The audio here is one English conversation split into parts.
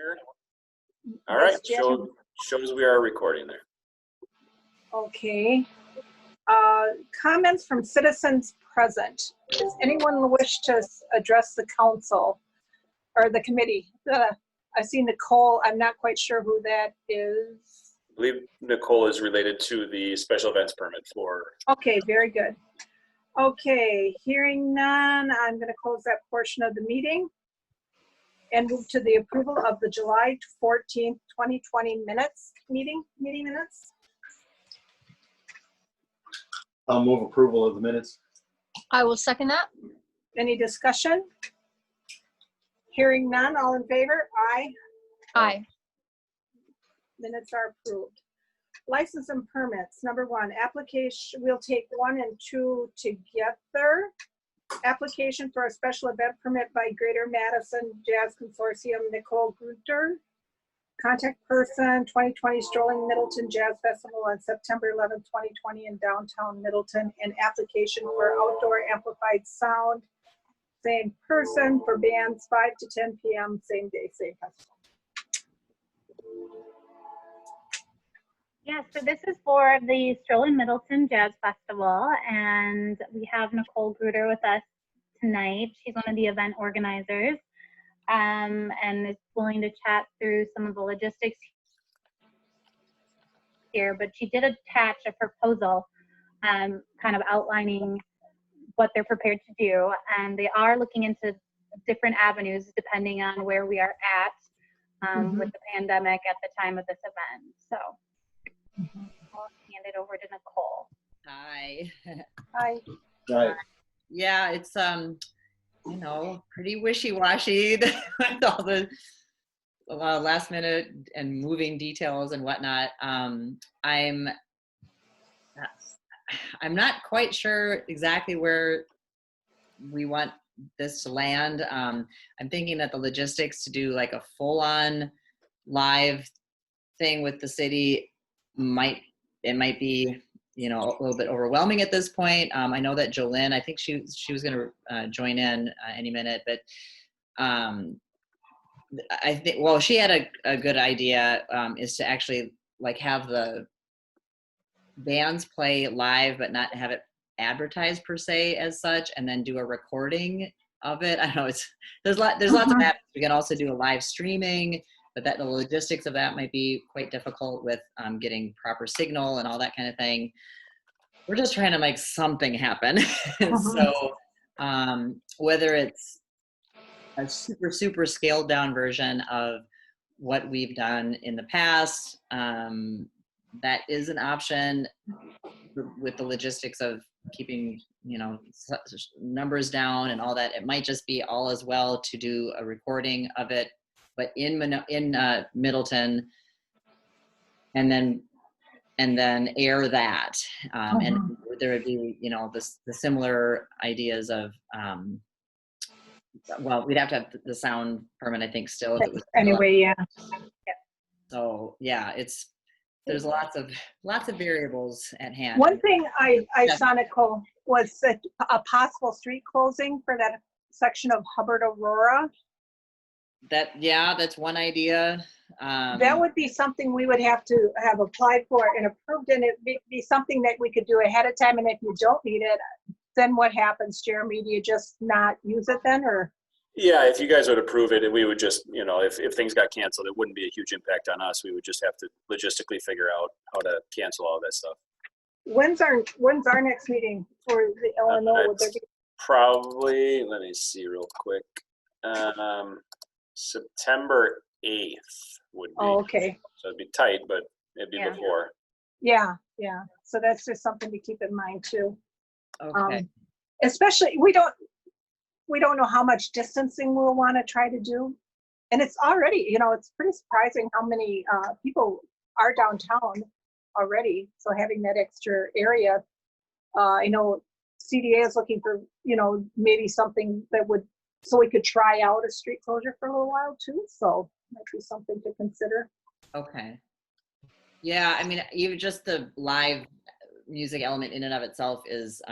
Here. All right, shows we are recording there. Okay. Comments from citizens present. Does anyone wish to address the council or the committee? I see Nicole. I'm not quite sure who that is. I believe Nicole is related to the special events permit for. Okay, very good. Okay, hearing none, I'm going to close that portion of the meeting and move to the approval of the July 14th, 2020 meeting minutes. I'll move approval of the minutes. I will second that. Any discussion? Hearing none, all in favor? Aye. Aye. Minutes are approved. License and permits. Number one, application, we'll take 1 and 2 together. Application for a special event permit by Greater Madison Jazz Consortium, Nicole Grutter. Contact person, 2020 Strolling Middleton Jazz Festival on September 11th, 2020 in downtown Middleton. And application for outdoor amplified sound. Same person for bands 5 to 10 p.m. Same day, same festival. Yeah, so this is for the Strolling Middleton Jazz Festival, and we have Nicole Grutter with us tonight. She's one of the event organizers, and is willing to chat through some of the logistics here, but she did attach a proposal kind of outlining what they're prepared to do, and they are looking into different avenues depending on where we are at with the pandemic at the time of this event. So I'll hand it over to Nicole. Hi. Hi. Right. Yeah, it's you know, pretty wishy-washy with all the last minute and moving details and whatnot. I'm not quite sure exactly where we want this to land. I'm thinking that the logistics to do like a full-on live thing with the city might be, you know, a little bit overwhelming at this point. I know that Jolene, I think she was going to join in any minute, but I think, well, she had a good idea, is to actually like have the bands play live, but not have it advertised per se as such, and then do a recording of it. I don't know, there's lots of apps. We can also do a live streaming, but the logistics of that might be quite difficult with getting proper signal and all that kind of thing. We're just trying to make something happen. So whether it's a super scaled down version of what we've done in the past, that is an option with the logistics of keeping, you know, numbers down and all that. It might just be all as well to do a recording of it, but in Middleton, and then air that, and there would be, you know, the similar ideas of, well, we'd have to have the sound permit, I think, still. If it was anyway, yeah. So yeah, there's lots of variables at hand. One thing I saw, Nicole, was a possible street closing for that section of Hubbard Aurora. That's one idea. That would be something we would have to have applied for and approved, and it'd be something that we could do ahead of time. And if you don't need it, then what happens, Jeremy? Do you just not use it then, or? Yeah, if you guys would approve it, and we would just, you know, if things got canceled, it wouldn't be a huge impact on us. We would just have to logistically figure out how to cancel all that stuff. When's our next meeting for the Illinois? Would there be? Probably, let me see real quick. September 8th would be. Oh, okay. So it'd be tight, but it'd be before. Yeah. So that's just something to keep in mind too. Okay. Especially, we don't know how much distancing we'll want to try to do. And it's already, you know, it's pretty surprising how many people are downtown already. So having that extra area, I know CDA is looking for, you know, maybe something that would, so we could try out a street closure for a little while too. So might be something to consider. Okay. Yeah, I mean, even just the live music element in and of itself is,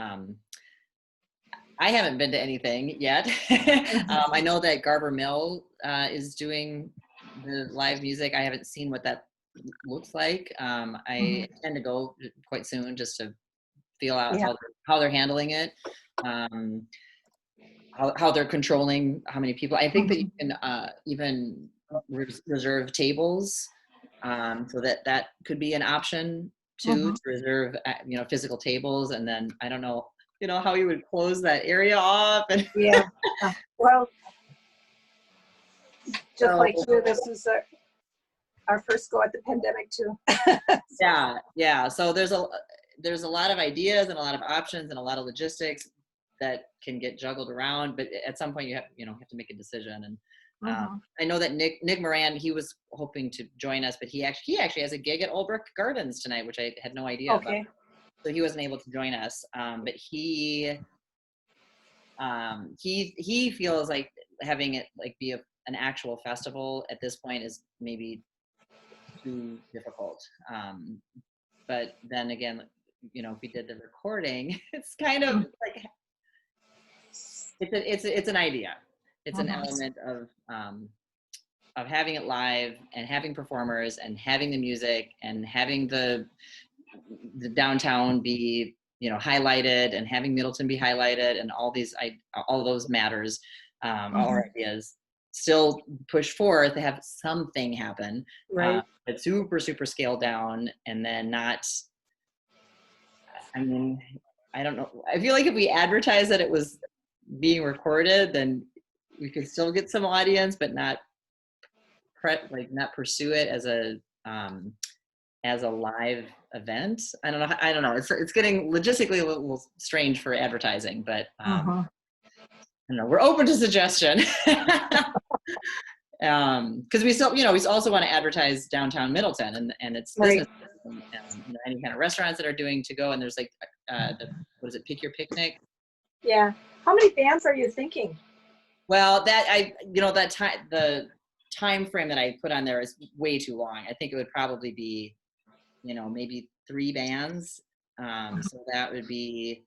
I haven't been to anything yet. I know that Garber Mill is doing the live music. I haven't seen what that looks like. I intend to go quite soon just to feel out how they're handling it, how they're controlling how many people. I think that you can even reserve tables, so that could be an option too, to reserve physical tables, and then I don't know how you would close that area off. And Well, just like you, this is our first go at the pandemic too. Yeah. So there's a lot of ideas and a lot of options and a lot of logistics that can get juggled around, but at some point you have to make a decision. And I know that Nick Moran, he was hoping to join us, but he actually has a gig at Oldbrook Gardens tonight, which I had no idea about. So he wasn't able to join us. But he feels like having it like be an actual festival at this point is maybe too difficult. But then again, if we did the recording, it's kind of like it's an idea. It's an element of having it live and having performers and having the music and having the downtown be highlighted and having Middleton be highlighted and all those matters, all our ideas still push forth to have something happen, Right. but super scaled down, and then not. I mean, I don't know. I feel like if we advertise that it was being recorded, then we could still get some audience, but not pursue it as a live event. I don't know. It's getting logistically a little strange for advertising, but I don't know. We're open to suggestion. Because we still, we also want to advertise downtown Middleton and its business, and any kind of restaurants that are doing to go. And there's like, what is it? Pick Your Picnic. Yeah. How many bands are you thinking? Well, the time frame that I put on there is way too long. I think it would probably be, maybe 3 bands. So that would be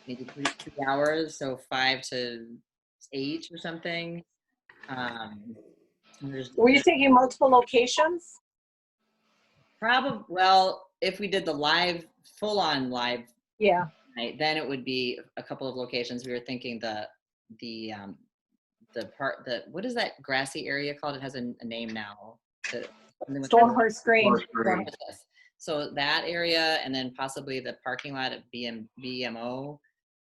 maybe 3 hours. So 5 to 8 or something. Were you thinking multiple locations? Probably. Well, if we did the full-on live, night, then it would be a couple of locations. We were thinking the what is that grassy area called? It has a name now. Stonehorse Green. So that area, and then possibly the parking lot at BMO,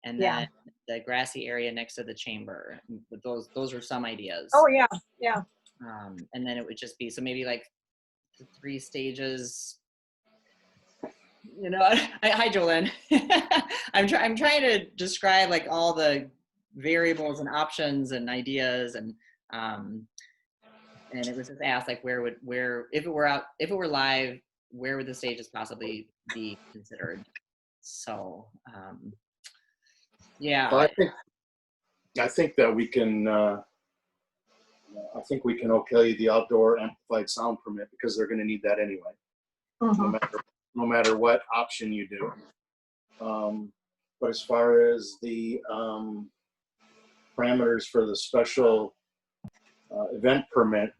and then the grassy area next to the chamber. Those are some ideas. Oh yeah. And then it would just be, so maybe like the 3 stages. Hi Jolene. I'm trying to describe like all the variables and options and ideas, and it was just asked like where if it were live, where would the stages possibly be considered? So But I think that we can. I think we can okay the outdoor amplified sound permit, because they're going to need that anyway, no matter what option you do. But as far as the parameters for the special event permit,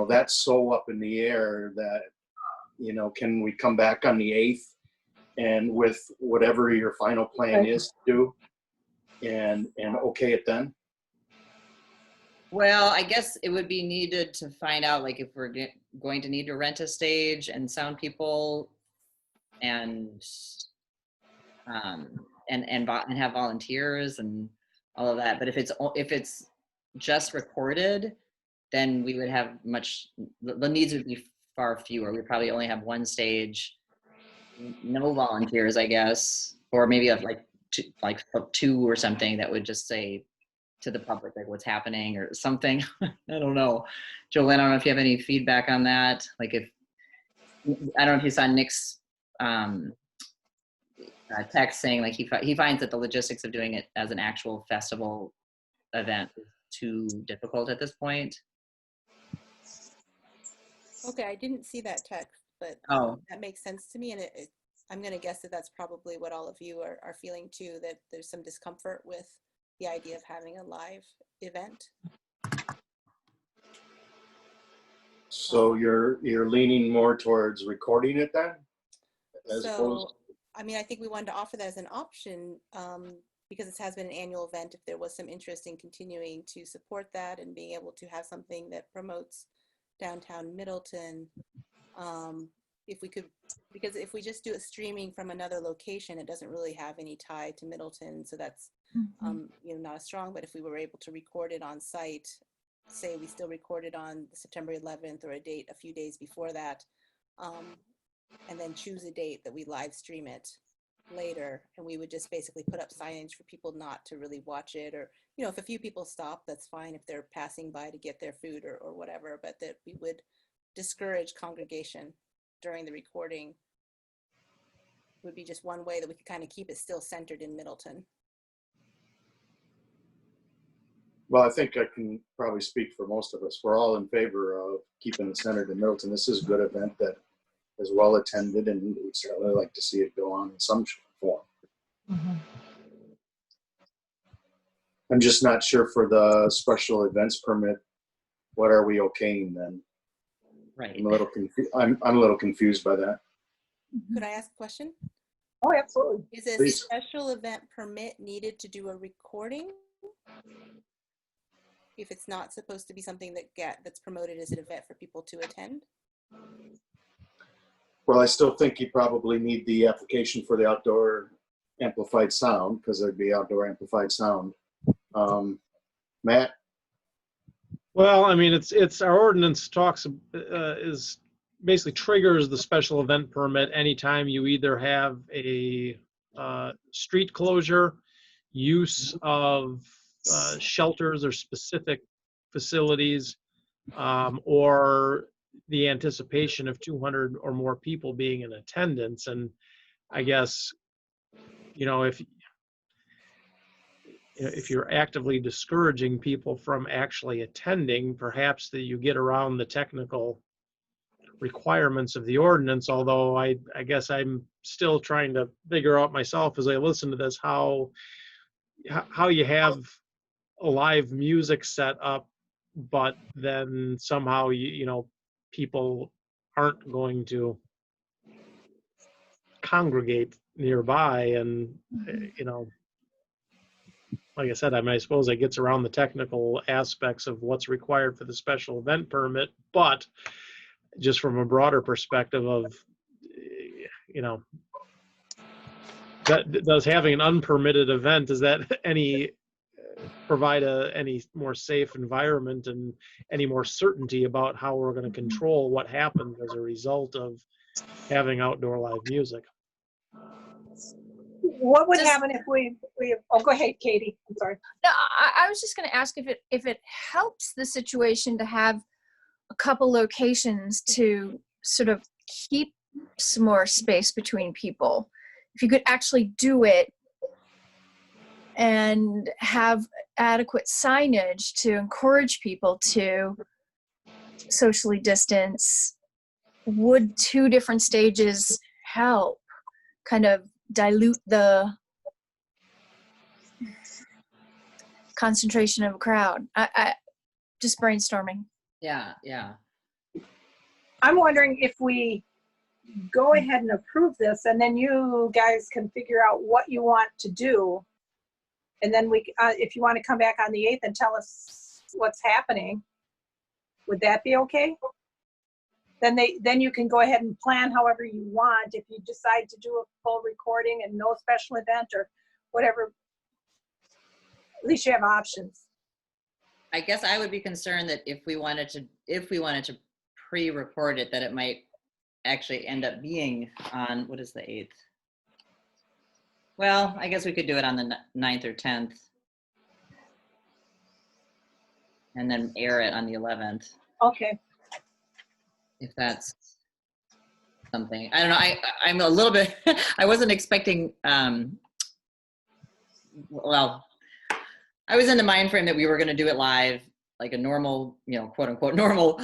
that's so up in the air that, can we come back on the 8th and with whatever your final plan is to do and okay it then? Well, I guess it would be needed to find out like if we're going to need to rent a stage and sound people and have volunteers and all of that. But if it's just recorded, then we would have the needs would be far fewer. We'd probably only have 1 stage, no volunteers, I guess, or maybe like 2 or something that would just say to the public like what's happening or something. I don't know. Jolene, I don't know if you have any feedback on that. Like I don't know if you saw Nick's text saying like he finds that the logistics of doing it as an actual festival event is too difficult at this point. Okay, I didn't see that text, but that makes sense to me, and I'm going to guess that that's probably what all of you are feeling too, that there's some discomfort with the idea of having a live event. So you're leaning more towards recording it then? As So, opposed, I mean, I think we wanted to offer that as an option because it has been an annual event. If there was some interest in continuing to support that and being able to have something that promotes downtown Middleton, if we could, because if we just do it streaming from another location, it doesn't really have any tie to Middleton. So that's, you know, not as strong. But if we were able to record it on site, say we still recorded on September 11th or a date a few days before that, and then choose a date that we live stream it later, and we would just basically put up signage for people not to really watch it, or, you know, if a few people stop, that's fine if they're passing by to get their food or whatever, but that we would discourage congregation during the recording would be just one way that we could kind of keep it still centered in Middleton. well, I think I can probably speak for most of us. We're all in favor of keeping it centered in Middleton. This is a good event that is well attended, and we'd certainly like to see it go on in some form. I'm just not sure for the special events permit, what are we okaying then? Right. I'm a little I'm a little confused by that. Could I ask a question? Oh, absolutely. Is a Please. special event permit needed to do a recording? If it's not supposed to be something that's promoted as an event for people to attend? Well, I still think you probably need the application for the outdoor amplified sound, because there'd be outdoor amplified sound. Matt? Well, I mean, it's our ordinance talks is basically triggers the special event permit anytime you either have a street closure, use of shelters or specific facilities, or the anticipation of 200 or more people being in attendance. And I guess, you know, if you're actively discouraging people from actually attending, perhaps that you get around the technical requirements of the ordinance, although I guess I'm still trying to figure out myself as I listen to this how you have a live music set up, but then somehow you know people aren't going to congregate nearby, and you know, like I said, I mean, I suppose it gets around the technical aspects of what's required for the special event permit, but just from a broader perspective of, you know, that does having an unpermitted event, does that provide any more safe environment and any more certainty about how we're going to control what happens as a result of having outdoor live music? What would happen if we oh, go ahead, Katie. I'm sorry. No, I was just going to ask if it helps the situation to have a couple locations to sort of keep some more space between people. If you could actually do it and have adequate signage to encourage people to socially distance, would two different stages help kind of dilute the concentration of a crowd? I just brainstorming. Yeah. I'm wondering if we go ahead and approve this, and then you guys can figure out what you want to do. And then we, if you want to come back on the 8th and tell us what's happening, would that be okay? Then you can go ahead and plan however you want. If you decide to do a full recording and no special event or whatever, at least you have options. I guess I would be concerned that if we wanted to pre-record it, that it might actually end up being on, what is the 8th? Well, I guess we could do it on the 9th or 10th. And then air it on the 11th. Okay. If that's something. I don't know. I'm a little bit, I wasn't expecting, well, I was in the mind frame that we were going to do it live, like a normal, you know, quote unquote normal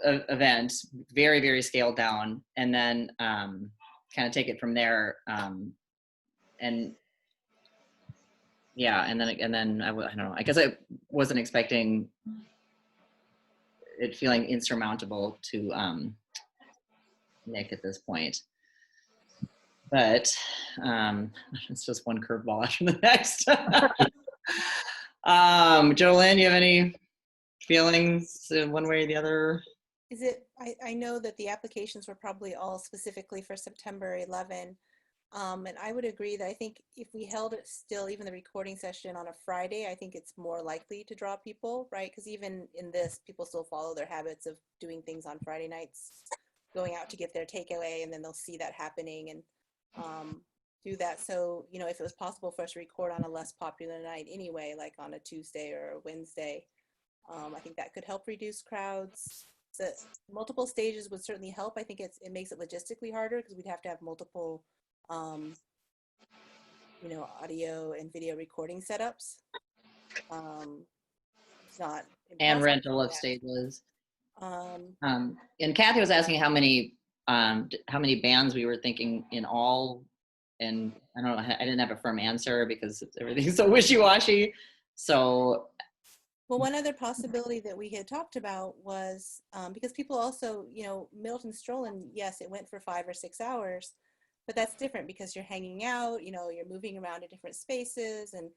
event, very, very scaled down, and then kind of take it from there. And yeah, and then I don't know. I guess I wasn't expecting it feeling insurmountable to Nick at this point. But it's just one curveball after the next. Jolene, you have any feelings one way or the other? Is it, I know that the applications were probably all specifically for September 11. And I would agree that I think if we held it still, even the recording session on a Friday, I think it's more likely to draw people, right? Because even in this, people still follow their habits of doing things on Friday nights, going out to get their takeaway, and then they'll see that happening and do that. So, you know, if it was possible for us to record on a less popular night anyway, like on a Tuesday or a Wednesday, I think that could help reduce crowds. The multiple stages would certainly help. I think it makes it logistically harder because we'd have to have multiple you know, audio and video recording setups. It's not And impossible rental to of do stages. that. And Kathy was asking how many bands we were thinking in all, and I don't know, I didn't have a firm answer because everything's so wishy-washy. So, Well, one other possibility that we had talked about was because people also, you know, Middleton Strolling, yes, it went for 5 or 6 hours, but that's different because you're hanging out, you know, you're moving around to different spaces and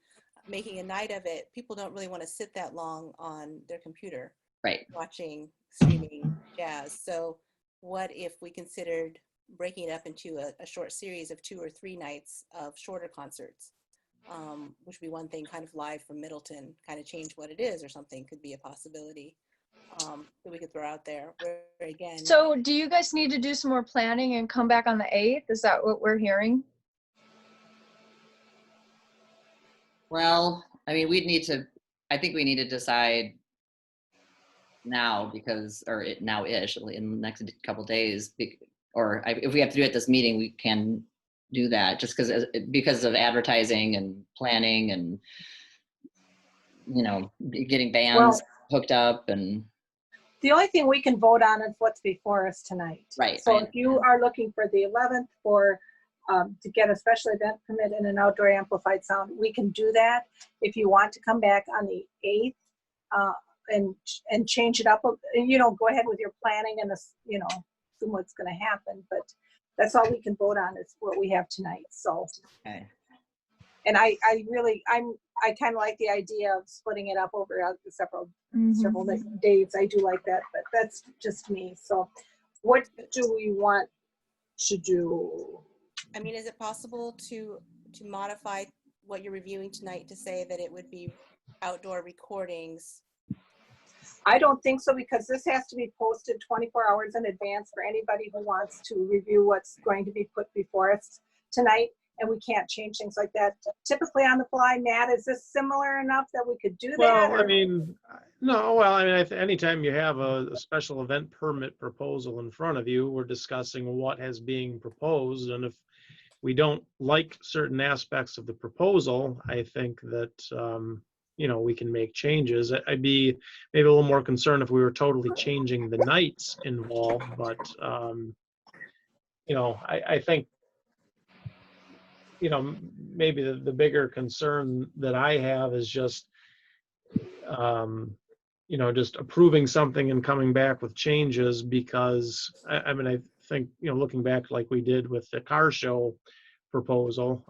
making a night of it. People don't really want to sit that long on their computer right. watching streaming jazz. So what if we considered breaking it up into a short series of 2 or 3 nights of shorter concerts, which would be one thing, kind of live from Middleton, kind of change what it is or something could be a possibility that we could throw out there. Where again, So do you guys need to do some more planning and come back on the 8th? Is that what we're hearing? Well, I mean, I think we need to decide now because, or now-ish, in the next couple of days, or if we have to do it at this meeting, we can do that just because of advertising and planning and, you know, getting bands hooked up and. The only thing we can vote on is what's before us tonight. Right. So if you are looking for the 11th for to get a special event permit in an outdoor amplified sound, we can do that. If you want to come back on the 8th and change it up, you know, go ahead with your planning and you know, assume what's going to happen. But that's all we can vote on is what we have tonight. So. Okay. And I kind of like the idea of splitting it up over several days. I do like that, but that's just me. So what do we want to do? I mean, is it possible to modify what you're reviewing tonight to say that it would be outdoor recordings? I don't think so, because this has to be posted 24 hours in advance for anybody who wants to review what's going to be put before us tonight. And we can't change things like that typically on the fly. Matt, is this similar enough that we could do that? Well, or- I mean, no, well, I mean, anytime you have a special event permit proposal in front of you, we're discussing what is being proposed. And if we don't like certain aspects of the proposal, I think that, you know, we can make changes. I'd be maybe a little more concerned if we were totally changing the nights involved, but, you know, I think, you know, maybe the bigger concern that I have is just, you know, just approving something and coming back with changes because, I mean, I think, you know, looking back like we did with the car show proposal,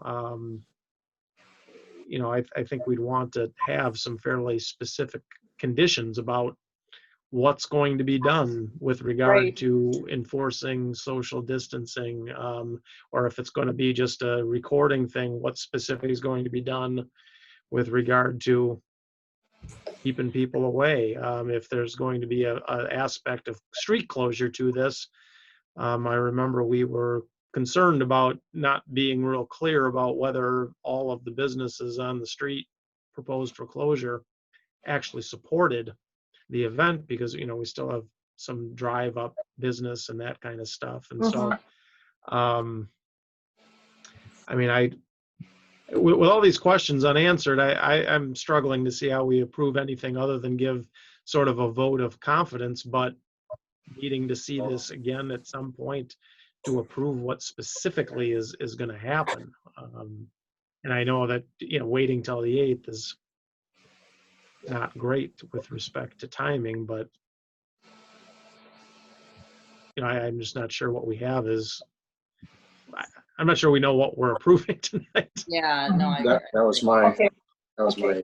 you know, I think we'd want to have some fairly specific conditions about what's going to be done with regard to enforcing social distancing, or if it's going to be just a recording thing, what specifically is going to be done with regard to keeping people away. If there's going to be a aspect of street closure to this, I remember we were concerned about not being real clear about whether all of the businesses on the street proposed for closure actually supported the event, because, you know, we still have some drive up business and that kind of stuff. And so, I mean, with all these questions unanswered, I'm struggling to see how we approve anything other than give sort of a vote of confidence, but needing to see this again at some point to approve what specifically is going to happen. And I know that, you know, waiting till the 8th is not great with respect to timing, but I'm just not sure what we have is, I'm not sure we know what we're approving tonight. Yeah, no, I That was my, Okay, that was my,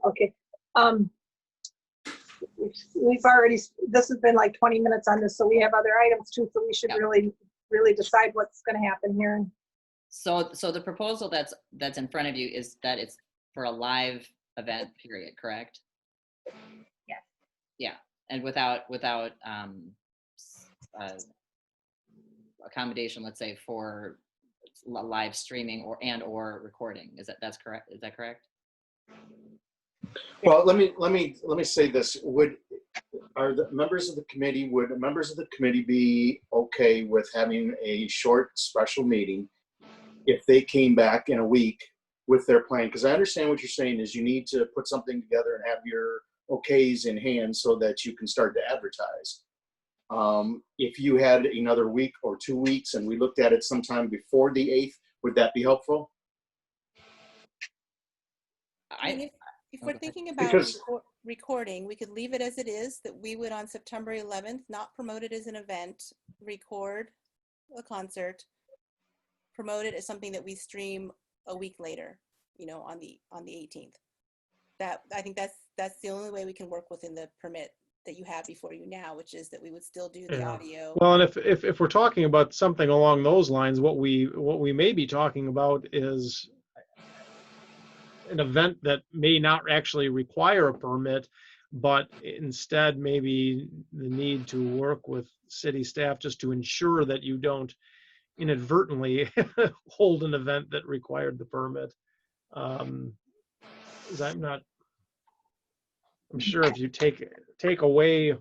okay. We've already, this has been like 20 minutes on this, so we have other items too, so we should Yeah. really decide what's gonna happen here. so the proposal that's in front of you is that it's for a live event period, correct? Yes. Yeah, and without accommodation, let's say, for live streaming or recording. That's correct? Is that correct? well, let me say this. Would members of the committee be okay with having a short special meeting if they came back in a week with their plan? Because I understand what you're saying is you need to put something together and have your okays in hand so that you can start to advertise. If you had another week or 2 weeks and we looked at it sometime before the 8th, would that be helpful? I mean, if we're Okay. thinking about Because- recording, we could leave it as it is, that we would on September 11th, not promote it as an event, record a concert, promote it as something that we stream a week later, on the 18th. That, I think that's the only way we can work within the permit that you have before you now, which is that we would still do the Yeah. audio. Well, and if we're talking about something along those lines, what we may be talking about is an event that may not actually require a permit, but instead maybe the need to work with city staff just to ensure that you don't inadvertently hold an event that required the permit. 'Cause I'm sure if you take away,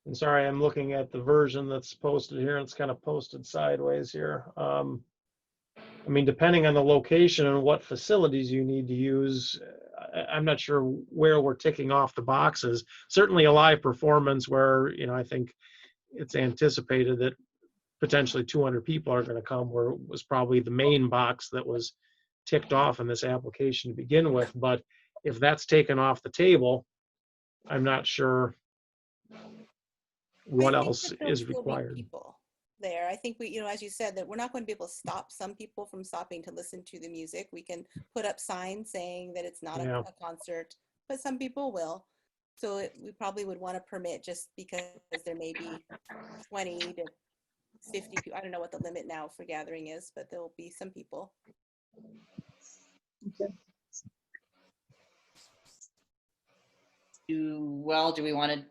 I'm sorry, I'm looking at the version that's posted here. It's kind of posted sideways here. I mean, depending on the location and what facilities you need to use, I'm not sure where we're ticking off the boxes. Certainly a live performance where, I think it's anticipated that potentially 200 people are going to come, was probably the main box that was ticked off in this application to begin with. But if that's taken off the table, I'm not sure what I think else that there'll is still be required. people there. I think we, as you said, that we're not going to be able to stop some people from stopping to listen to the music. We can put up signs saying that it's not Yeah. a concert, but some people will. So we probably would want to permit just because there may be 20 to 50 people. I don't know what the limit now for gathering is, but there will be some people. Do we want to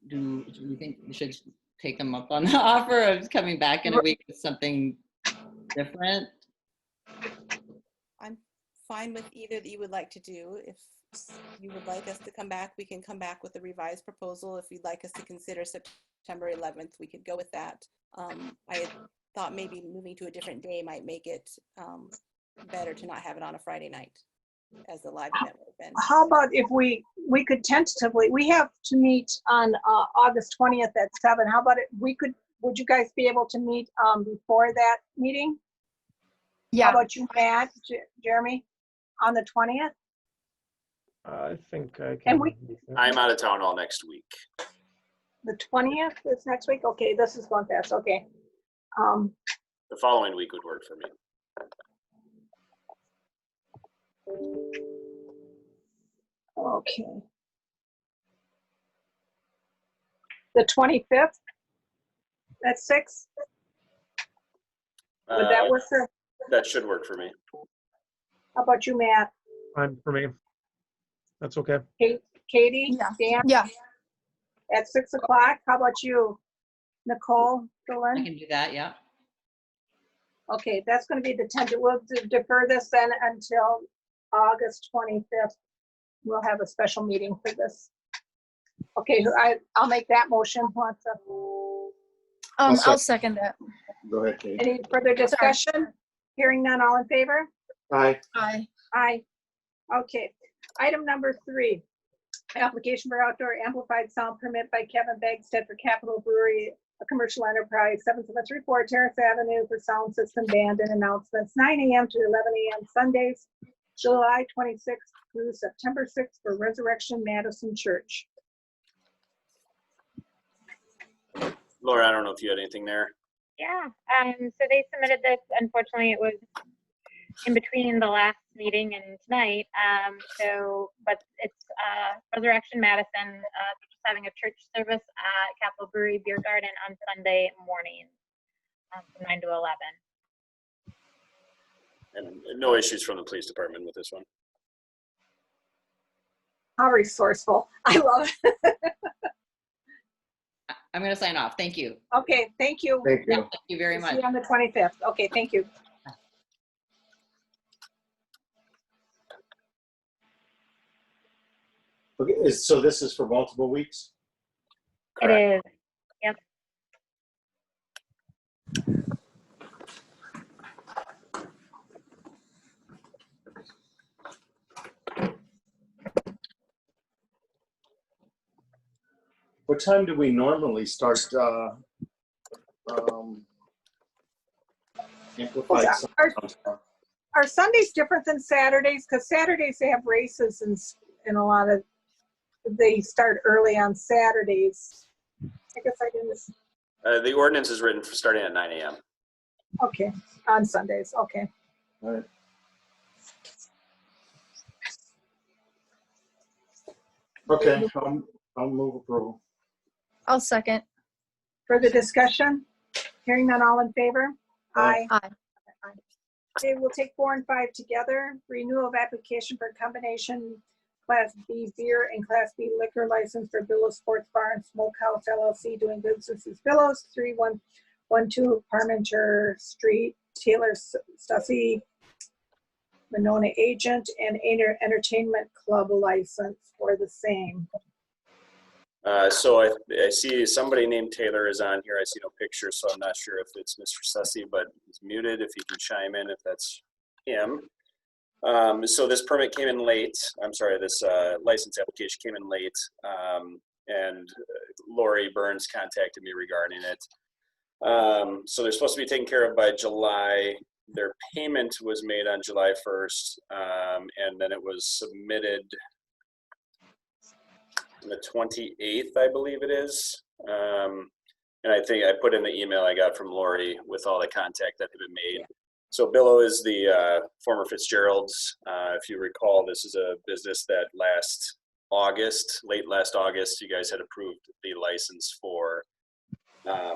do you think we should take them up on the offer of coming back in a week with something different? I'm fine with either that you would like to do. If you would like us to come back, we can come back with a revised proposal. If you'd like us to consider September 11th, we could go with that. I had thought maybe moving to a different day might make it better to not have it on a Friday night as the live event would have been. How about if we could tentatively, we have to meet on August 20th at 7. How about would you guys be able to meet before that meeting? How Yeah, about you, Matt, Jeremy, on the 20th? I think I can. And we- I'm out of town all next week. The 20th is next week? Okay, this is going fast, okay. The following week would work for me. Okay. The 25th at 6? Would that work for, That should work for me. how about you, Matt? Fine for me. That's okay. Katie? Yeah. Dan? yeah. At 6 o'clock? How about you, Nicole? I Dylan? can do that, yeah. Okay, that's going to be the 10th. We'll defer this then until August 25th. We'll have a special meeting for this. Okay, I'll make that motion. Who wants to- Um, I'll second that. Go ahead, Kate. Any further discussion? Hearing none, all in favor? Aye. Aye. Aye. Okay, item number 3, application for outdoor amplified sound permit by Kevin Bagstead for Capital Brewery, a commercial enterprise, 734 Terrace Avenue for sound system band and announcements, 9 a.m. to 11 a.m. Sundays, July 26th through September 6th for Resurrection Madison Church. Laura, I don't know if you had anything there. Yeah, so they submitted this. Unfortunately, it was in between the last meeting and tonight. But it's Resurrection Madison. They're just having a church service at Capitol Brewery Beer Garden on Sunday morning from 9 to 11. And no issues from the police department with this one. How resourceful. I love it. I'm going to sign off. Thank you. Okay, thank you. Thank Yeah, you. thank you very See much. you on the 25th. Okay, thank you. Okay, so this is for multiple weeks? It is. Yep. What time do we normally start amplified Yeah, sound? Are Sundays different than Saturdays? Because Saturdays they have races and a lot of, they start early on Saturdays. I guess I didn't. The ordinance is written for starting at 9 a.m. Okay, on Sundays. Okay. All right. Okay, I'll move approval. I'll second. Further discussion? Hearing none, all in favor? Aye. Aye. Okay, we'll take 4 and 5 together. Renewal of application for combination Class B beer and Class B liquor license for Billa Sports Bar and Smokehouse LLC doing business as Billa's, 3112 Parmenter Street, Taylor Stussy, Monona agent, and Entertainment Club license for the same. So I see somebody named Taylor is on here. I see no picture, so I'm not sure if it's Mr. Sussy, but he's muted. If he can chime in, if that's him. So this permit came in late. I'm sorry, this license application came in late, and Lori Burns contacted me regarding it. So they're supposed to be taken care of by July. Their payment was made on July 1st, and then it was submitted on the 28th, I believe it is. And I think I put in the email I got from Lori with all the contact that had been made. So Billa is the former Fitzgerald's. If you recall, this is a business that late last August, you guys had approved the license for.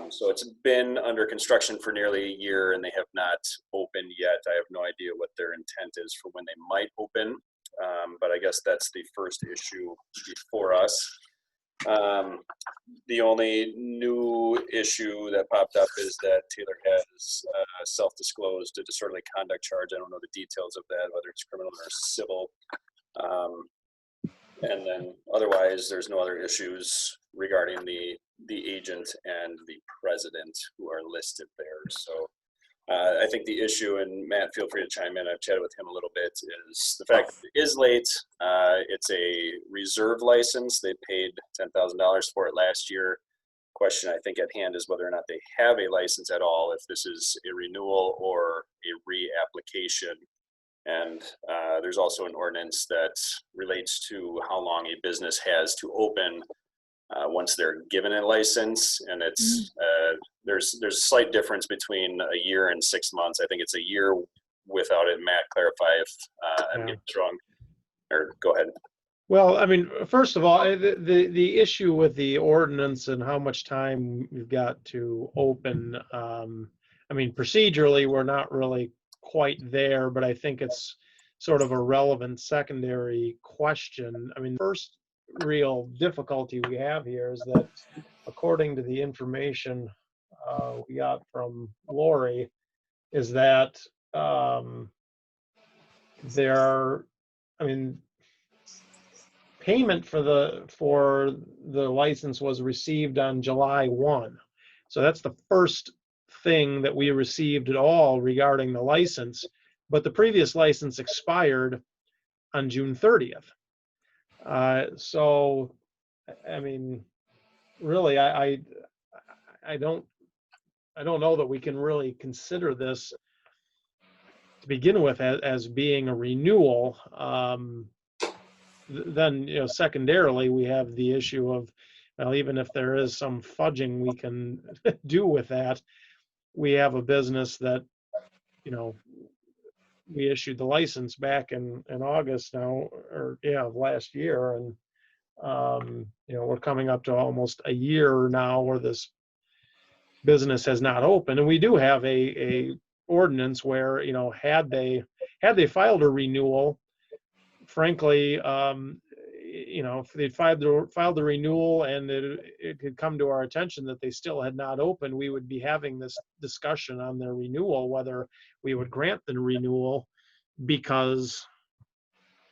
So it's been under construction for nearly a year and they have not opened yet. I have no idea what their intent is for when they might open. But I guess that's the first issue before us. The only new issue that popped up is that Taylor has self-disclosed a disorderly conduct charge. I don't know the details of that, whether it's criminal or civil. And then otherwise, there's no other issues regarding the agent and the president who are listed there. So I think the issue, and Matt, feel free to chime in, I've chatted with him a little bit, is the fact that it is late. It's a reserve license. They paid $10,000 for it last year. Question I think at hand is whether or not they have a license at all, if this is a renewal or a reapplication. And there's also an ordinance that relates to how long a business has to open once they're given a license, and it's there's a slight difference between a year and 6 months. I think it's a year without it. Matt, clarify if I'm getting this wrong, or go ahead. Well, I mean, first of all, the issue with the ordinance and how much time you've got to open, I mean, procedurally, we're not really quite there, but I think it's sort of a relevant secondary question. I mean, first real difficulty we have here is that according to the information we got from Lori, is that payment for the license was received on July 1. So that's the first thing that we received at all regarding the license, but the previous license expired on June 30th. So, I mean, really, I don't know that we can really consider this to begin with as being a renewal. Then, secondarily, we have the issue of well, even if there is some fudging we can do with that, we have a business that, you know, we issued the license back in August now, or yeah, of last year. And, you know, we're coming up to almost a year now where this business has not opened. And we do have a ordinance where, you know, had they filed a renewal, frankly, you know, if they'd filed the renewal and it could come to our attention that they still had not opened, we would be having this discussion on their renewal, whether we would grant the renewal because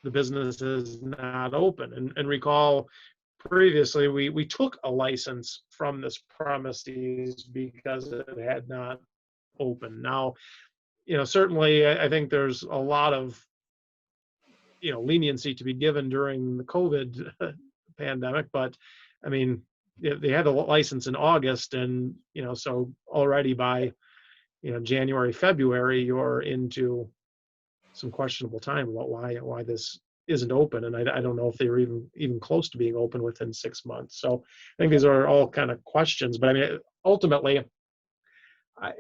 the business is not open. And recall previously, we took a license from this premises because it had not opened. Now, you know, certainly I think there's a lot of, you know, leniency to be given during the COVID pandemic, but I mean, they had a license in August, and, you know, so already by, you know, January, February, you're into some questionable time about why this isn't open. And I don't know if they were even close to being open within 6 months. So I think these are all kind of questions, but I mean, ultimately, I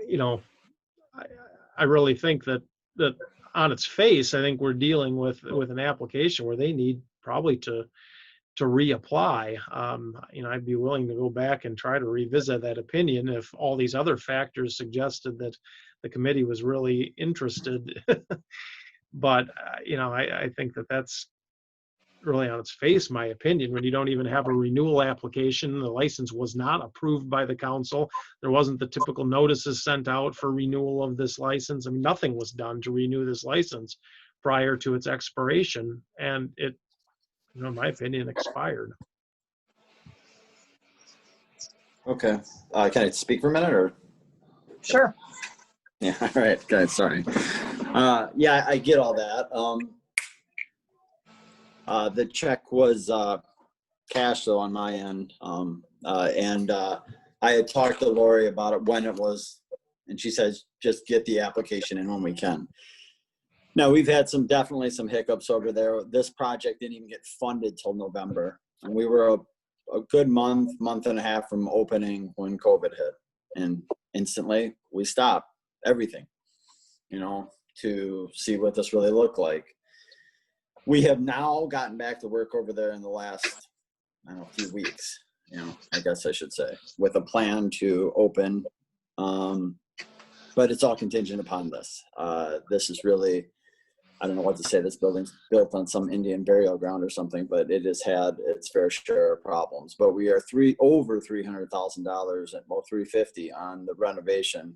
really think that on its face, I think we're dealing with an application where they need probably to reapply. You know, I'd be willing to go back and try to revisit that opinion if all these other factors suggested that the committee was really interested. But, you know, I think that's really on its face, my opinion, when you don't even have a renewal application. The license was not approved by the council. There wasn't the typical notices sent out for renewal of this license. I mean, nothing was done to renew this license prior to its expiration. And it, you know, in my opinion, expired. Okay. Can I speak for a minute or? Sure. Yeah, all right, guys, sorry. Yeah, I get all that. The check was cash though on my end. And I had talked to Lori about it when it was, and she says, just get the application in when we can. Now, we've had definitely some hiccups over there. This project didn't even get funded till November. And we were a good month and a half from opening when COVID hit. And instantly we stopped everything, you know, to see what this really looked like. We have now gotten back to work over there in the last, I don't know, few weeks, you know, I guess I should say, with a plan to open. But it's all contingent upon this. This is really, I don't know what to say, this building's built on some Indian burial ground or something, but it has had its fair share of problems. But we are over $300,000 at about $350,000 on the renovation.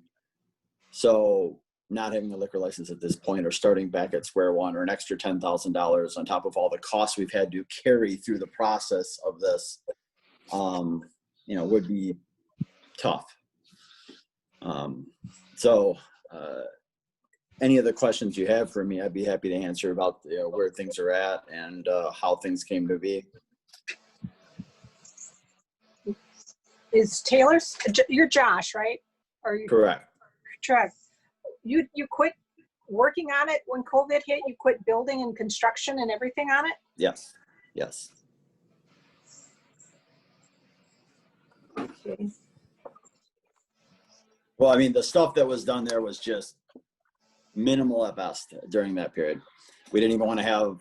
So not having a liquor license at this point, or starting back at square one, or an extra $10,000 on top of all the costs we've had to carry through the process of this, you know, would be tough. So any other questions you have for me, I'd be happy to answer about, you know, where things are at and how things came to be. Is Taylor's, you're Josh, right? Or you? Correct. Correct. You quit working on it when COVID hit? You quit building and construction and everything on it? Yes. Yes. Okay. Well, I mean, the stuff that was done there was just minimal at best during that period. We didn't even want to have,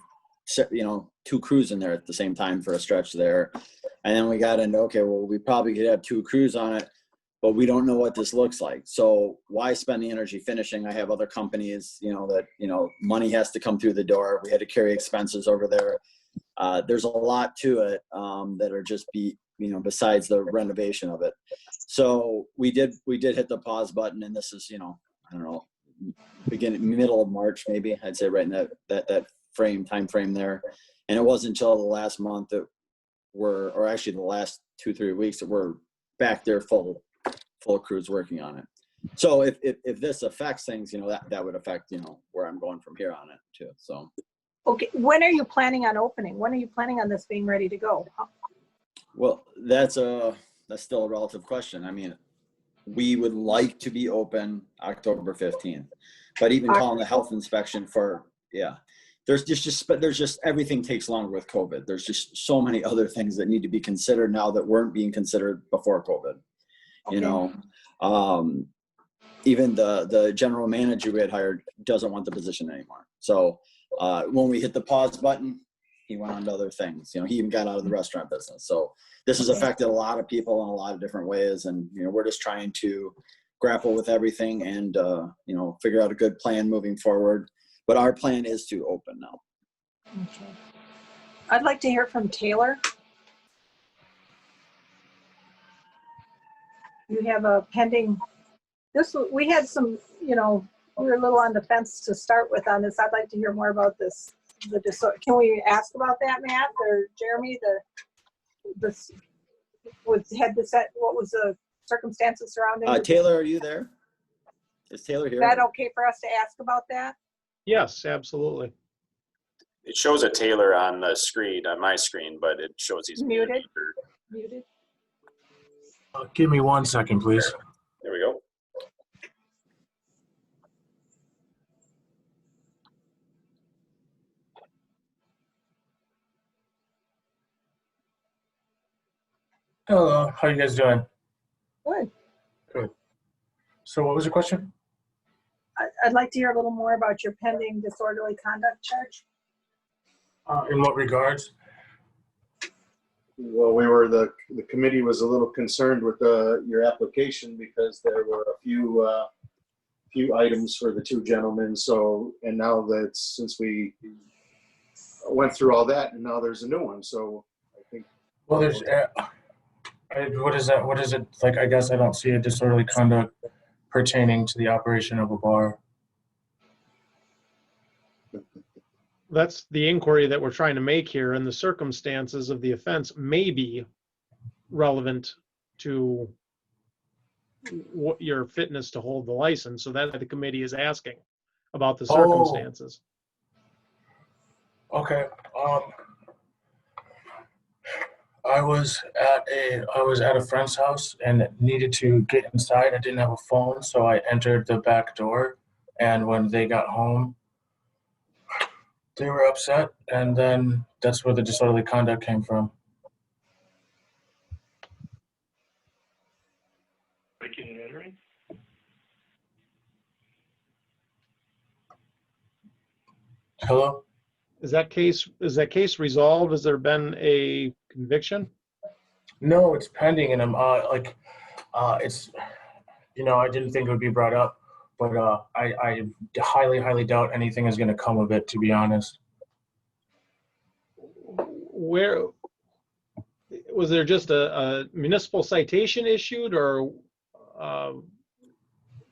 you know, 2 crews in there at the same time for a stretch there. And then we got into, okay, well, we probably could have 2 crews on it, but we don't know what this looks like. So why spend the energy finishing? I have other companies, you know, that, you know, money has to come through the door. We had to carry expenses over there. There's a lot to it that are just you know, besides the renovation of it. So we did hit the pause button, and this is, you know, I don't know, middle of March, maybe, I'd say, right in that time frame there. And it wasn't until the last month that or actually the last 2-3 weeks, that we're back there full crews working on it. So if this affects things, you know, that would affect, you know, where I'm going from here on it too. So. Okay, when are you planning on opening? When are you planning on this being ready to go? Well, that's still a relative question. I mean, we would like to be open October 15th, but even calling the health inspection for there's just everything takes longer with COVID. There's just so many other things that need to be considered now that weren't being considered before COVID. You know, even the general manager we had hired doesn't want the position anymore. So when we hit the pause button, he went on to other things. You know, he even got out of the restaurant business. So this has affected a lot of people in a lot of different ways. And, you know, we're just trying to grapple with everything and, you know, figure out a good plan moving forward. But our plan is to open now. Okay. I'd like to hear from Taylor. You have a pending, we had some, you know, we were a little on the fence to start with on this. I'd like to hear more about this. Can we ask about that, Matt or Jeremy? What was the circumstances surrounding? Taylor, are you there? Is Taylor here? Is that okay for us to ask about that? Yes, absolutely. It shows a Taylor on the screen, on my screen, but it shows he's Muted. Muted. Give me 1 second, please. There we go. Hello, how you guys doing? Good. Good. So what was your question? I'd like to hear a little more about your pending disorderly conduct charge. In what regards? Well, the committee was a little concerned with your application because there were a few items for the two gentlemen. So, and now that since we went through all that, and now there's a new one. So I think. Well, there's, what is that? What is it? Like, I guess I don't see a disorderly conduct pertaining to the operation of a bar. That's the inquiry that we're trying to make here, and the circumstances of the offense may be relevant to what your fitness to hold the license. So that the committee is asking about the circumstances. Okay. I was at a friend's house and needed to get inside. I didn't have a phone, so I entered the back door. And when they got home, they were upset, and then that's where the disorderly conduct came from. Hello? Is that case resolved? Has there been a conviction? No, it's pending, and I'm it's, you know, I didn't think it would be brought up, but I highly doubt anything is going to come of it, to be honest. Where was there just a municipal citation issued, or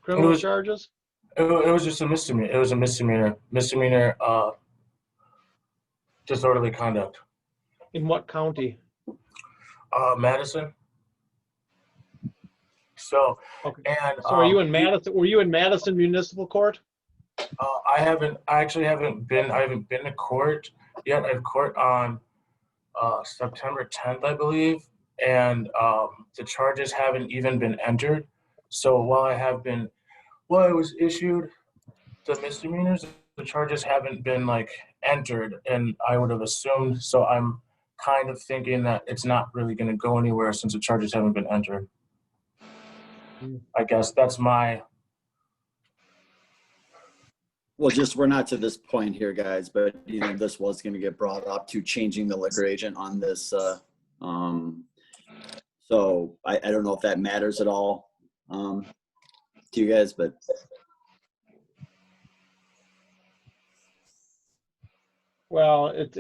criminal charges? It was just a misdemeanor. It was a misdemeanor disorderly conduct. In what county? Madison. So, Okay. and So are you in Madison? Were you in Madison Municipal Court? I haven't been to court yet. I have court on September 10th, I believe, and the charges haven't even been entered. So while I was issued the misdemeanors, the charges haven't been entered, and I would have assumed. So I'm kind of thinking that it's not really going to go anywhere since the charges haven't been entered. I guess that's my. Well, we're not to this point here, guys, but you know, this was going to get brought up to changing the liquor agent on this. So I don't know if that matters at all to you guys, but. Well, it's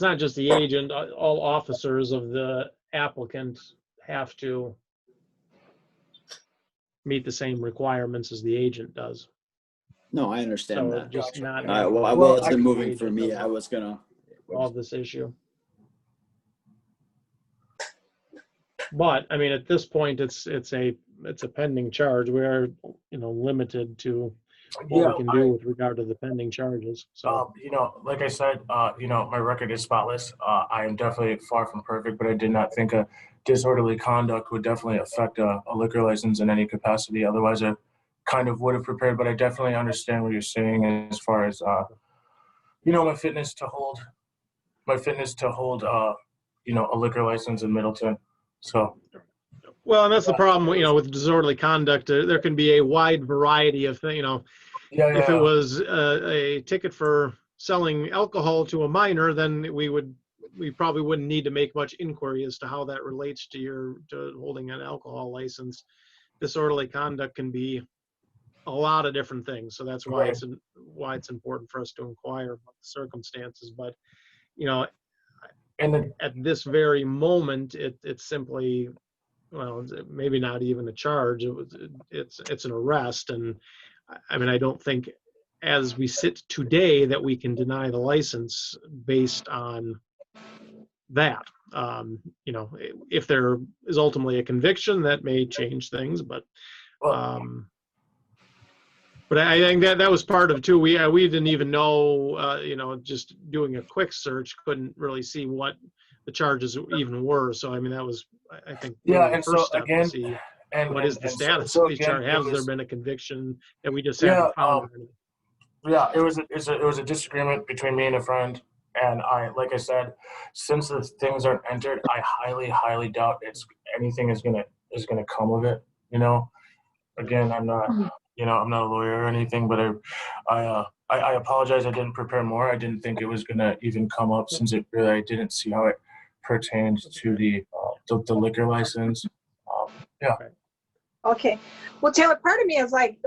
not just the agent. All officers of the applicant have to meet the same requirements as the agent does. No, I understand So that. just not. Well, I wasn't moving for me. I was gonna solve this issue. But I mean, at this point, it's a pending charge. We are, limited to what we can do with regard to the pending charges. So, Like I said, my record is spotless. I am definitely far from perfect, but I did not think a disorderly conduct would definitely affect a liquor license in any capacity. Otherwise, I kind of would have prepared, but I definitely understand what you're saying as far as, you know, my fitness to hold, you know, a liquor license in Middleton. So, Well, and that's the problem, with disorderly conduct. There can be a wide variety of things, yeah, If it yeah, was a ticket for selling alcohol to a minor, then we probably wouldn't need to make much inquiry as to how that relates to holding an alcohol license. Disorderly conduct can be a lot of different things, so that's why right. it's important for us to inquire about the circumstances. But And then, at this very moment, it's simply, well, maybe not even a charge. It's an arrest, and I mean, I don't think as we sit today that we can deny the license based on that. If there is ultimately a conviction, that may change things, but well, I think that was part of it too. We didn't even know, just doing a quick search, couldn't really see what the charges even were. So I mean, that was, I think, yeah, really the and so first step to again, see and what is the and status so of these again, charges. it Has there was, been a conviction that we just yeah, haven't found? yeah, it was a disagreement between me and a friend, and like I said, since the things aren't entered, I highly doubt anything is gonna come of it. You know, again, I'm not a lawyer or anything, but I apologize. I didn't prepare more. I didn't think it was gonna even come up since I didn't see how it pertained to the liquor license. Yeah. Okay. Well, Taylor, part of me is like,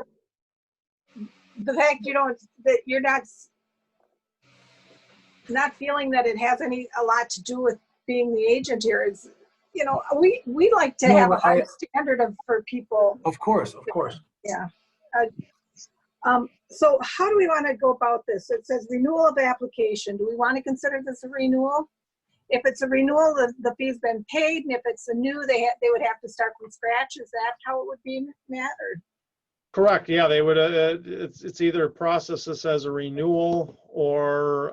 the fact that you're not feeling that it has a lot to do with being the agent here is, we like to have a high standard for people. Of course. Yeah. So how do we want to go about this? It says renewal of application. Do we want to consider this a renewal? If it's a renewal, the fee's been paid, and if it's a new, they would have to start from scratch. Is that how it would be, Matt? Or? Correct. Yeah, they would. It's either process this as a renewal, or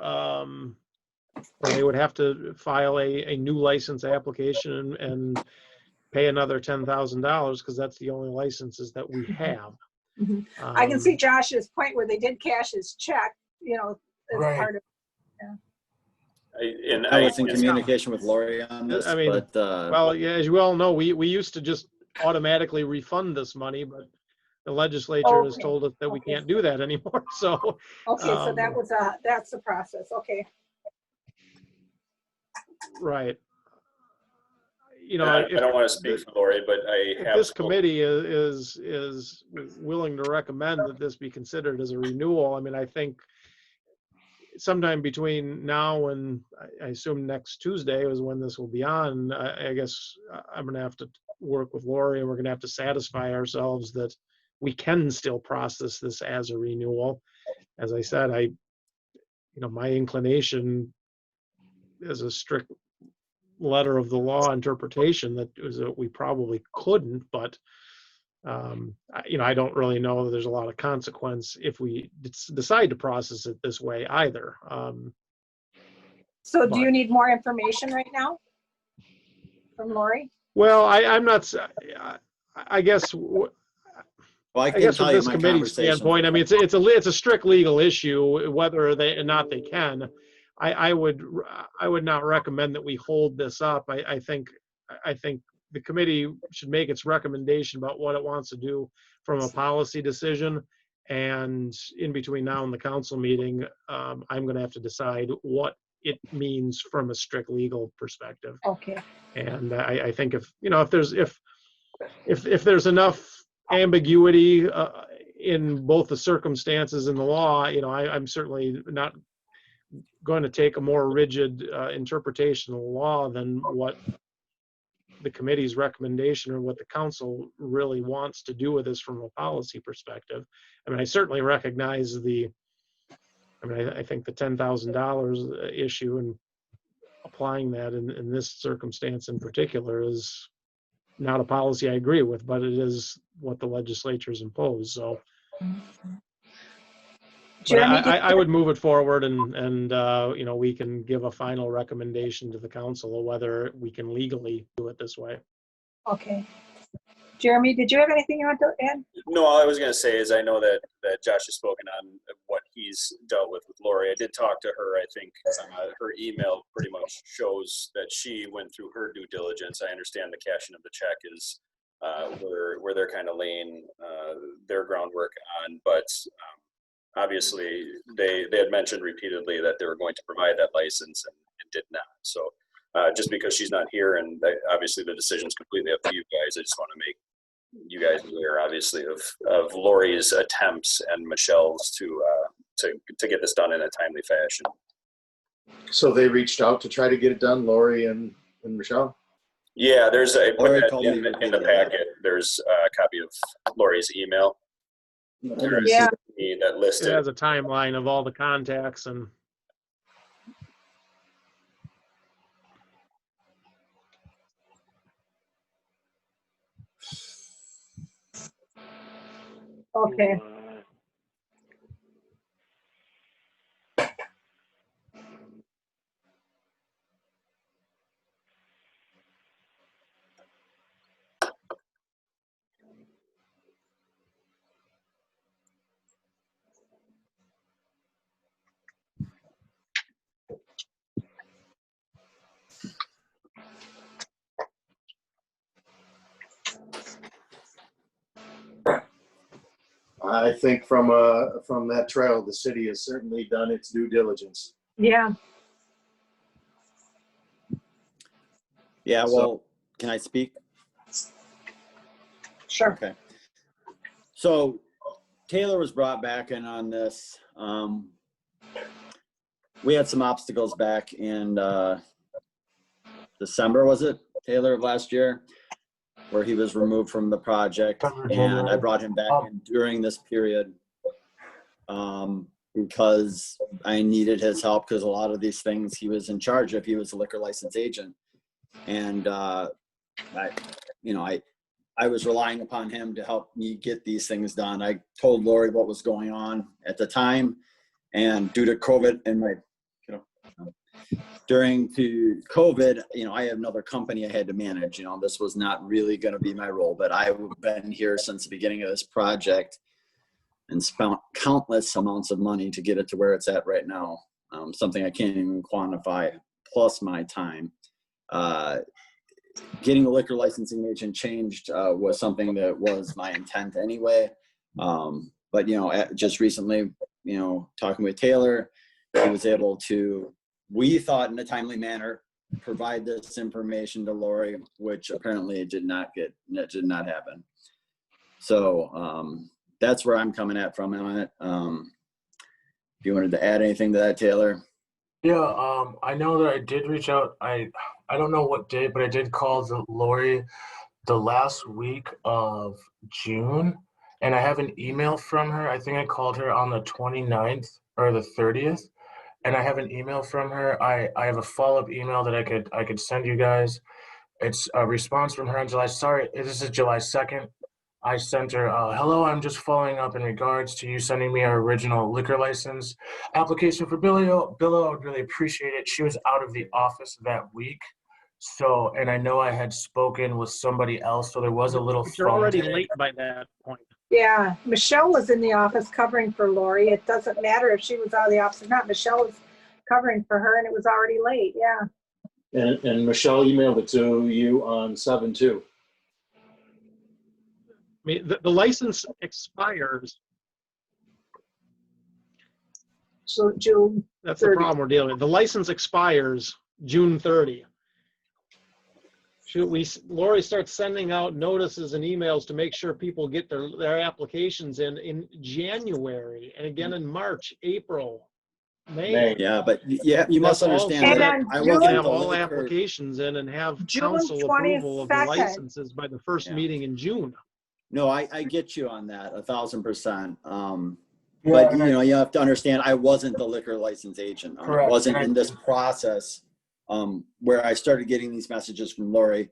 they would have to file a new license application and pay another $10,000 because that's the only licenses that we have. Mm-hmm. I can see Josh's point where they did cash his check, as Right. part of. I was in communication with Lori on this, I mean, but well, yeah, as you all know, we used to just automatically refund this money, but the legislature has told us that we can't do that anymore. So so that's the process. Okay. Right. I don't want to speak for Lori, but if this committee is willing to recommend that this be considered as a renewal, I mean, I think sometime between now and I assume next Tuesday is when this will be on. I guess I'm going to have to work with Lori, and we're going to have to satisfy ourselves that we can still process this as a renewal. As I said, my inclination is a strict letter of the law interpretation that was that we probably couldn't, but I don't really know that there's a lot of consequence if we decide to process it this way either. So do you need more information right now from Lori? Well, I'm not, I guess, well, I guess from tell you this my committee conversation. standpoint, I mean, it's a strict legal issue, whether they or not they can. I would not recommend that we hold this up. I think the committee should make its recommendation about what it wants to do from a policy decision. And in between now and the council meeting, I'm going to have to decide what it means from a strict legal perspective. Okay. And I think if there's enough ambiguity in both the circumstances and the law, I'm certainly not going to take a more rigid interpretation of the law than what the committee's recommendation or what the council really wants to do with this from a policy perspective. I mean, I certainly recognize I think the $10,000 issue and applying that in this circumstance in particular is not a policy I agree with, but it is what the legislature's imposed. So I would move it forward and we can give a final recommendation to the council of whether we can legally do it this way. Okay. Jeremy, did you have anything you want to add? No, all I was going to say is I know that Josh has spoken on what he's dealt with Lori. I did talk to her. I think her email pretty much shows that she went through her due diligence. I understand the cashing of the check is where they're kind of laying their groundwork on, but obviously they had mentioned repeatedly that they were going to provide that license and did not. So just because she's not here, and obviously the decision is completely up to you guys, I just want to make you guys aware, obviously, of Lori's attempts and Michelle's to get this done in a timely fashion. So they reached out to try to get it done, Lori and Michelle? Yeah, there's I put Lori that called in me. the packet. There's a copy of Lori's email. There is Yeah. that It listed. has a timeline of all the contacts and Okay. I think from that trail, the city has certainly done its due diligence. Yeah. Yeah, So- well, can I speak? Sure. Okay. So Taylor was brought back in on this. We had some obstacles back in December, was it, Taylor, of last year, where he was removed from the project. And I brought him back in during this period because I needed his help, because a lot of these things he was in charge of. He was a liquor license agent. And I was relying upon him to help me get these things done. I told Lori what was going on at the time, and due to COVID and during COVID, I had another company I had to manage. This was not really going to be my role, but I've been here since the beginning of this project and spent countless amounts of money to get it to where it's at right now. Something I can't even quantify, plus my time. Getting the liquor licensing agent changed was something that was my intent anyway. But just recently, talking with Taylor, he was able to, we thought in a timely manner, provide this information to Lori, which apparently it did not happen. So that's where I'm coming at from on it. If you wanted to add anything to that, Taylor. Yeah, I know that I did reach out. I don't know what date, but I did call Lori the last week of June, and I have an email from her. I think I called her on the 29th or the 30th, and I have an email from her. I have a follow-up email that I could send you guys. It's a response from her on this is July 2nd. I sent her, hello, I'm just following up in regards to you sending me our original liquor license application for Billa. Billa, I would really appreciate it. She was out of the office that week. So, and I know I had spoken with somebody else, so there was a little but you're phone already tag. late by that point. Yeah. Michelle was in the office covering for Lori. It doesn't matter if she was out of the office or not. Michelle was covering for her, and it was already late. Yeah. And Michelle emailed it to you on 7/2. I mean, the license expires. So June. That's the 30. problem we're dealing with. The license expires June 30. Lori starts sending out notices and emails to make sure people get their applications in January, and again in March, April, May. Yeah, but you must That's all understand so that And I we can wasn't have the all liquor. applications in and have June council approval of the 22nd. licenses by the first Yeah. meeting in June. No, I get you on that 1,000%. Yeah, But and you have to understand, I wasn't the liquor license agent. I Correct. wasn't And in this process where I started getting these messages from Lori.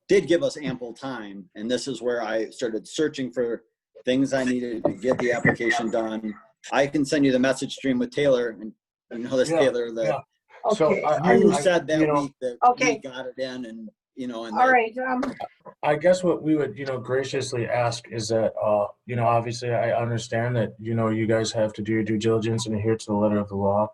Did give us ample time, and this is where I started searching for things I needed to get the application done. I can send you the message stream with Taylor, and Yeah, Taylor, that yeah. So Okay. I you said that you know, week that Okay. we got it in, and All right. I guess what we would, graciously ask is that, obviously I understand that, you guys have to do your due diligence and adhere to the letter of the law.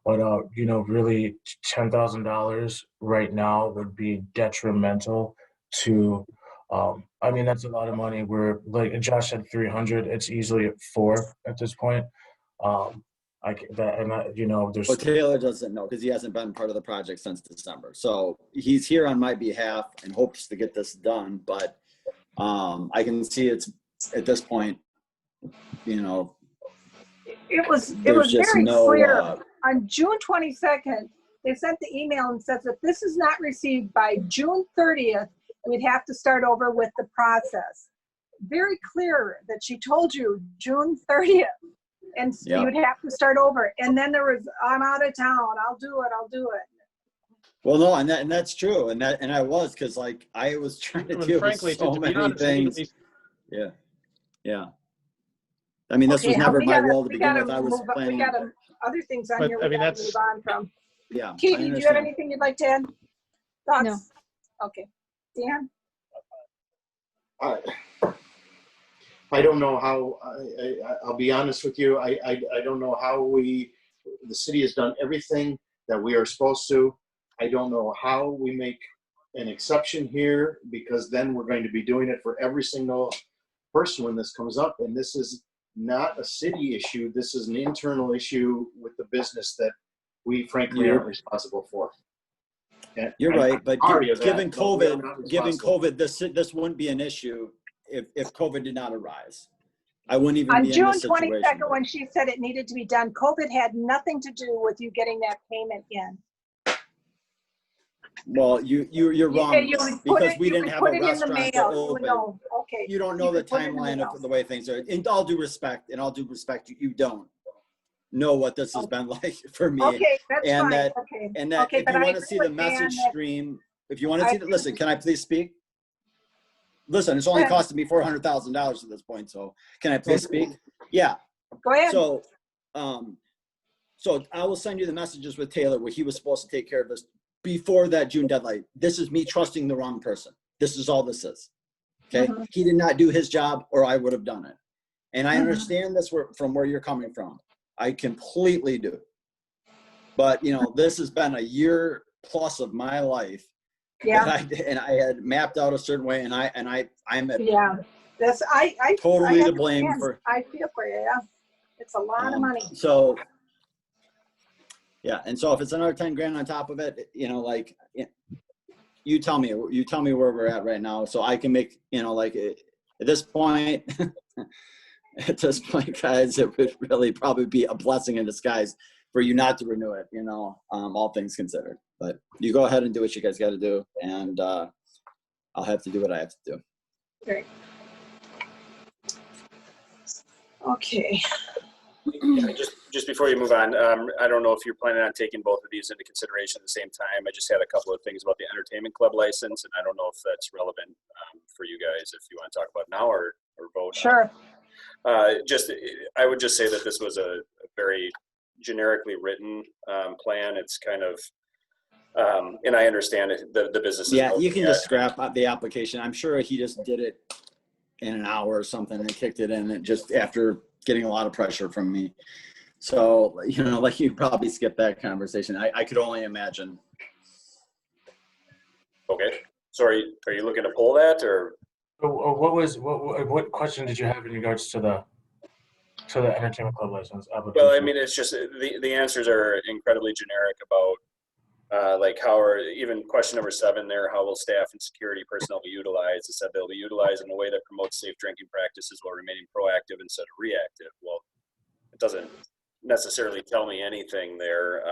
But, really $10,000 right now would be detrimental to, that's a lot of money. We're like Josh said, 300, it's easily at 4 at this point. There's. But Taylor doesn't know because he hasn't been part of the project since December. So he's here on my behalf and hopes to get this done. But I can see it's at this point, It was there's just very no, clear. On June 22nd, they sent the email and says if this is not received by June 30th, we'd have to start over with the process. Very clear that she told you June 30th. And Yeah. you'd have to start over. And then there was, I'm out of town. I'll do it. well, no, and that's true. And I was, because like I was trying to I mean, deal frankly, with so to be many honest, things. Yeah. I mean, this was Okay, never we my gotta- role to we begin gotta with. I was move on. planning. We got other things on But, here I we mean, gotta that's- move on from. Yeah. I Katie, do you have understand. anything you'd like to add? Thoughts? No. Okay. Dan? I don't know how, I'll be honest with you, I don't know how the city has done everything that we are supposed to. I don't know how we make an exception here, because then we're going to be doing it for every single person when this comes up. And this is not a city issue. This is an internal issue with the business that we frankly aren't responsible for. And You're right, but part of that, given but we are not responsible. COVID, this wouldn't be an issue if COVID did not arise. I wouldn't even On be in June this situation. 22nd, when she said it needed to be done, COVID had nothing to do with you getting that payment in. Well, you're wrong, You would put because it- we you didn't could have put a it in the restaurant to mail. You would open. know. Okay. You don't know You the could put it in the timeline mail. of the way things are. In all due respect, you don't know what this has been like for me. Okay, that's And fine. that- Okay. And that Okay, if but you I want to agree see the with Dan message that- stream, if you want to I see the, agree listen, with can I please speak? Listen, it's only Go ahead. costing me $400,000 at this point, so can I please speak? Yeah. Go ahead. So I will send you the messages with Taylor where he was supposed to take care of this before that June deadline. This is me trusting the wrong person. This is all this is. Okay. Mhm. He did not do his job, or I would have done it. And I Mhm. understand this from where you're coming from. I completely do. But this has been a year plus of my life. Yeah. And I had mapped out a certain way, and I'm at Yeah. That's I totally I to blame understand. for. I feel for you. Yeah. It's a lot of money. So, yeah, and so if it's another 10 grand on top of it, you tell me where we're at right now, so I can make, at this point, guys, it would really probably be a blessing in disguise for you not to renew it, all things considered. But you go ahead and do what you guys got to do, and I'll have to do what I have to do. Great. Okay. Yeah, just before you move on, I don't know if you're planning on taking both of these into consideration at the same time. I just had a couple of things about the entertainment club license, and I don't know if that's relevant for you guys, if you want to talk about now or vote. Sure. I would just say that this was a very generically written plan. It's kind of, and I understand the business. Yeah, you can just scrap the application. I'm sure he just did it in an hour or something and kicked it in, and just after getting a lot of pressure from me. So, like you probably skipped that conversation. I could only imagine. Okay. So are you looking to pull that, or? What question did you have in regards to the entertainment club license application? Well, I mean, it's just the answers are incredibly generic about even question number 7 there, how will staff and security personnel be utilized? It said they'll be utilized in a way that promotes safe drinking practices while remaining proactive instead of reactive. Well, it doesn't necessarily tell me anything there.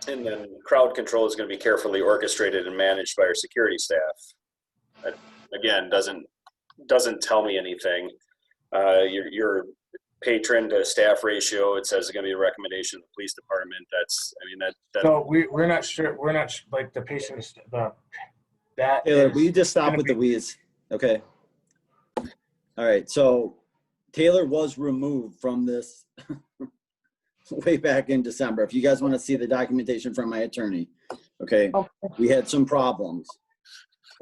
And then crowd control is going to be carefully orchestrated and managed by our security staff. That, again, doesn't tell me anything. Your patron to staff ratio, it says it's going to be a recommendation of the police department. So we're not sure. We're not like the patient. That Taylor, is will you just stop gonna with be- the wheeze? Okay. All right. So Taylor was removed from this way back in December. If you guys want to see the documentation from my attorney, okay, we had some problems.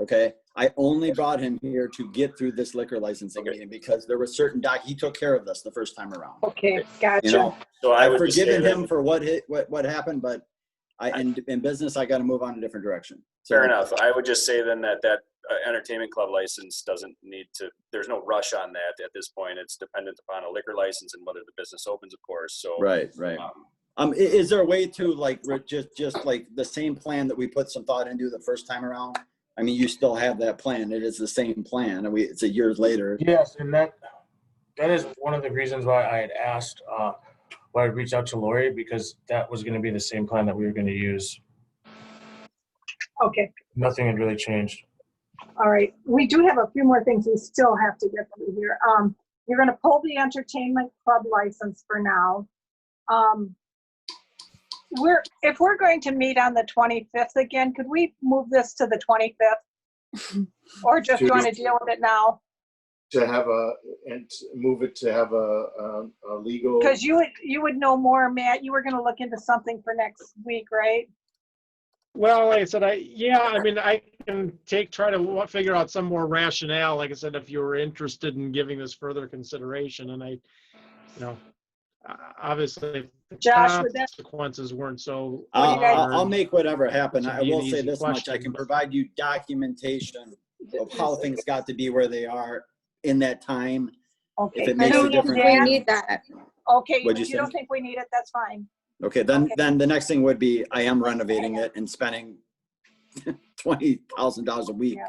Okay, I only brought him here to get through this liquor licensing meeting because there were certain he took care of this the first time around. Okay, gotcha. You know, So I I've would just say forgiven that- him for what happened, but in business, I got to move on a different direction. So, Fair enough. I would just say then that entertainment club license doesn't need to, there's no rush on that at this point. It's dependent upon a liquor license and whether the business opens, of course. So, Right. Is there a way to like just like the same plan that we put some thought into the first time around? I mean, you still have that plan. It is the same plan. It's a years later. Yes, and that is one of the reasons why I had asked, why I reached out to Lori, because that was going to be the same plan that we were going to use. Okay, Nothing had really changed. all right. We do have a few more things we still have to get through here. You're gonna pull the entertainment club license for now. If we're going to meet on the 25th again, could we move this to the 25th? Or just want to deal with it now? To have move it to have a legal. Because you would know more, Matt. You were gonna look into something for next week, right? Well, like I said, I can try to figure out some more rationale. Like I said, if you were interested in giving this further consideration, and obviously the Josh, would that, consequences weren't so. I'll make whatever happen. It'd I be an will say easy this much: I question, can but- provide you documentation of how things got to be where they are in that time. okay. If it I makes a don't think difference. we need that. Okay, What'd you you don't say? think we need it, that's fine. Okay, then the next thing would be I am renovating it and spending $20,000 a week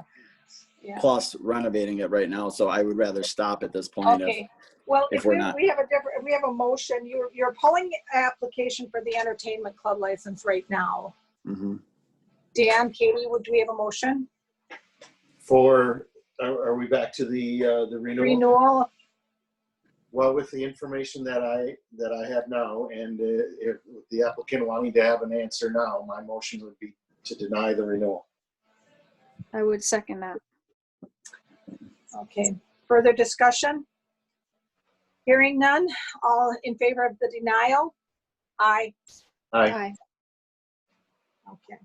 Yeah. plus renovating it right now. So I would rather stop at this point. Okay, well, if if we're we not- we have a motion, you're pulling application for the entertainment club license right now. Mhm. Dan, Katie, would we have a motion? Are we back to the renewal? Renewal, Well, with the information that I have now, and if the applicant wanting to have an answer now, my motion would be to deny the renewal. I would second that. okay. Further discussion? Hearing none, all in favor of the denial? Aye. Aye. Okay.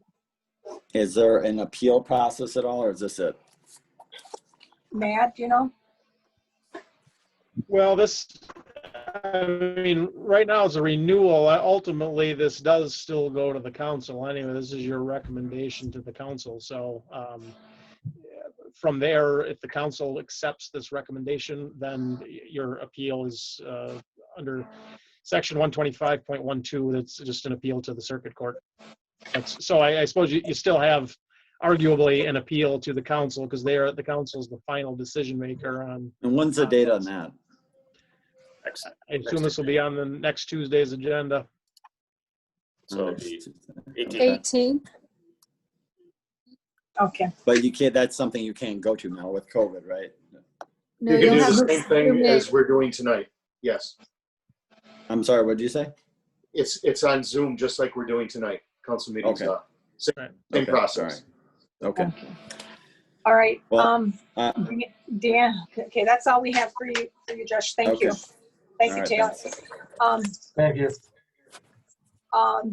Is there an appeal process at all, or is this it? Matt, do you know? Well, right now it's a renewal. Ultimately, this does still go to the council anyway. This is your recommendation to the council. So from there, if the council accepts this recommendation, then your appeal is under section 125.12. That's just an appeal to the circuit court. So I suppose you still have arguably an appeal to the council because the council is the final decision maker on. And when's the date on that? I assume this will be on the next Tuesday's agenda. So the 18th. 18. Okay. But you can't. That's something you can't go to now with COVID, right? No, You can you'll do have the same thing Zoom in. as we're doing tonight. Yes, I'm sorry. What did you say? it's on Zoom just like we're doing tonight. Council meetings Okay. are same Okay, process. Okay. All right, Well, Dan, okay, that's all we have for you, Josh. Thank you. Okay. Thank All you, right, Taylor. thanks. Thank you.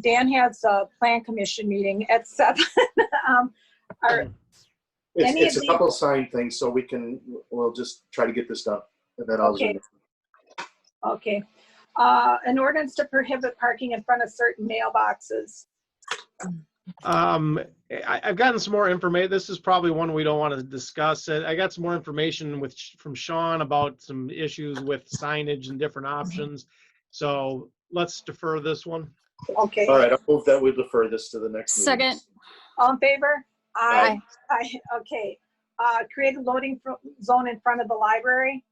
Dan has a plan commission meeting at 7. Any It's of a the- couple signed things, so we'll just try to get this done. And then I'll Okay. Zoom. Okay. An ordinance to prohibit parking in front of certain mailboxes. I've gotten some more information. This is probably one we don't want to discuss. I got some more information from Sean about some issues with signage and different options. So let's defer this one. Okay. All right, I'll move that we defer this to the next meeting. Second. All in favor? Aye. Okay. Create a loading zone in front of the library.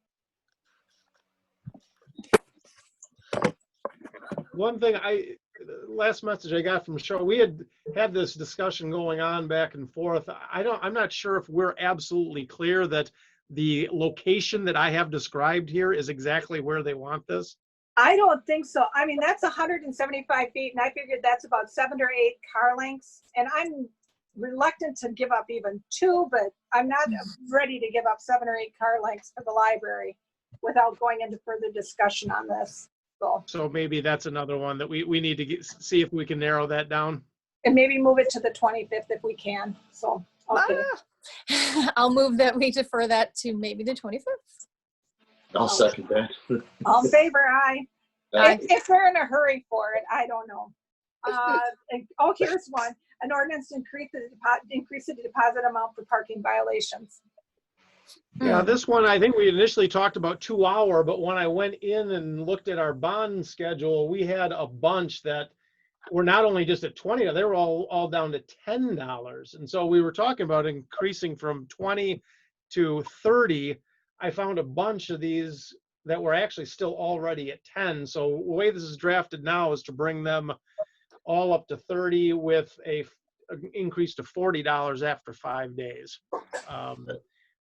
One thing last message I got from Sean, we had this discussion going on back and forth. I'm not sure if we're absolutely clear that the location that I have described here is exactly where they want this. I don't think so. I mean, that's 175 feet, and I figured that's about 7 or 8 car lengths. And I'm reluctant to give up even 2, but I'm not ready to give up 7 or 8 car lengths for the library without going into further discussion on this. So maybe that's another one that we need to see if we can narrow that down. And maybe move it to the 25th if we can. So, okay. I'll move that we defer that to maybe the 25th. I'll second that. All in favor, aye. Aye. If they're in a hurry for it, I don't know. Oh, here's one. An ordinance to increase the deposit amount for parking violations. Yeah, this one, I think we initially talked about 2 hour, but when I went in and looked at our bond schedule, we had a bunch that were not only just at 20, they were all down to $10. And so we were talking about increasing from 20 to 30. I found a bunch of these that were actually still already at 10. So the way this is drafted now is to bring them all up to 30 with a increase to $40 after 5 days.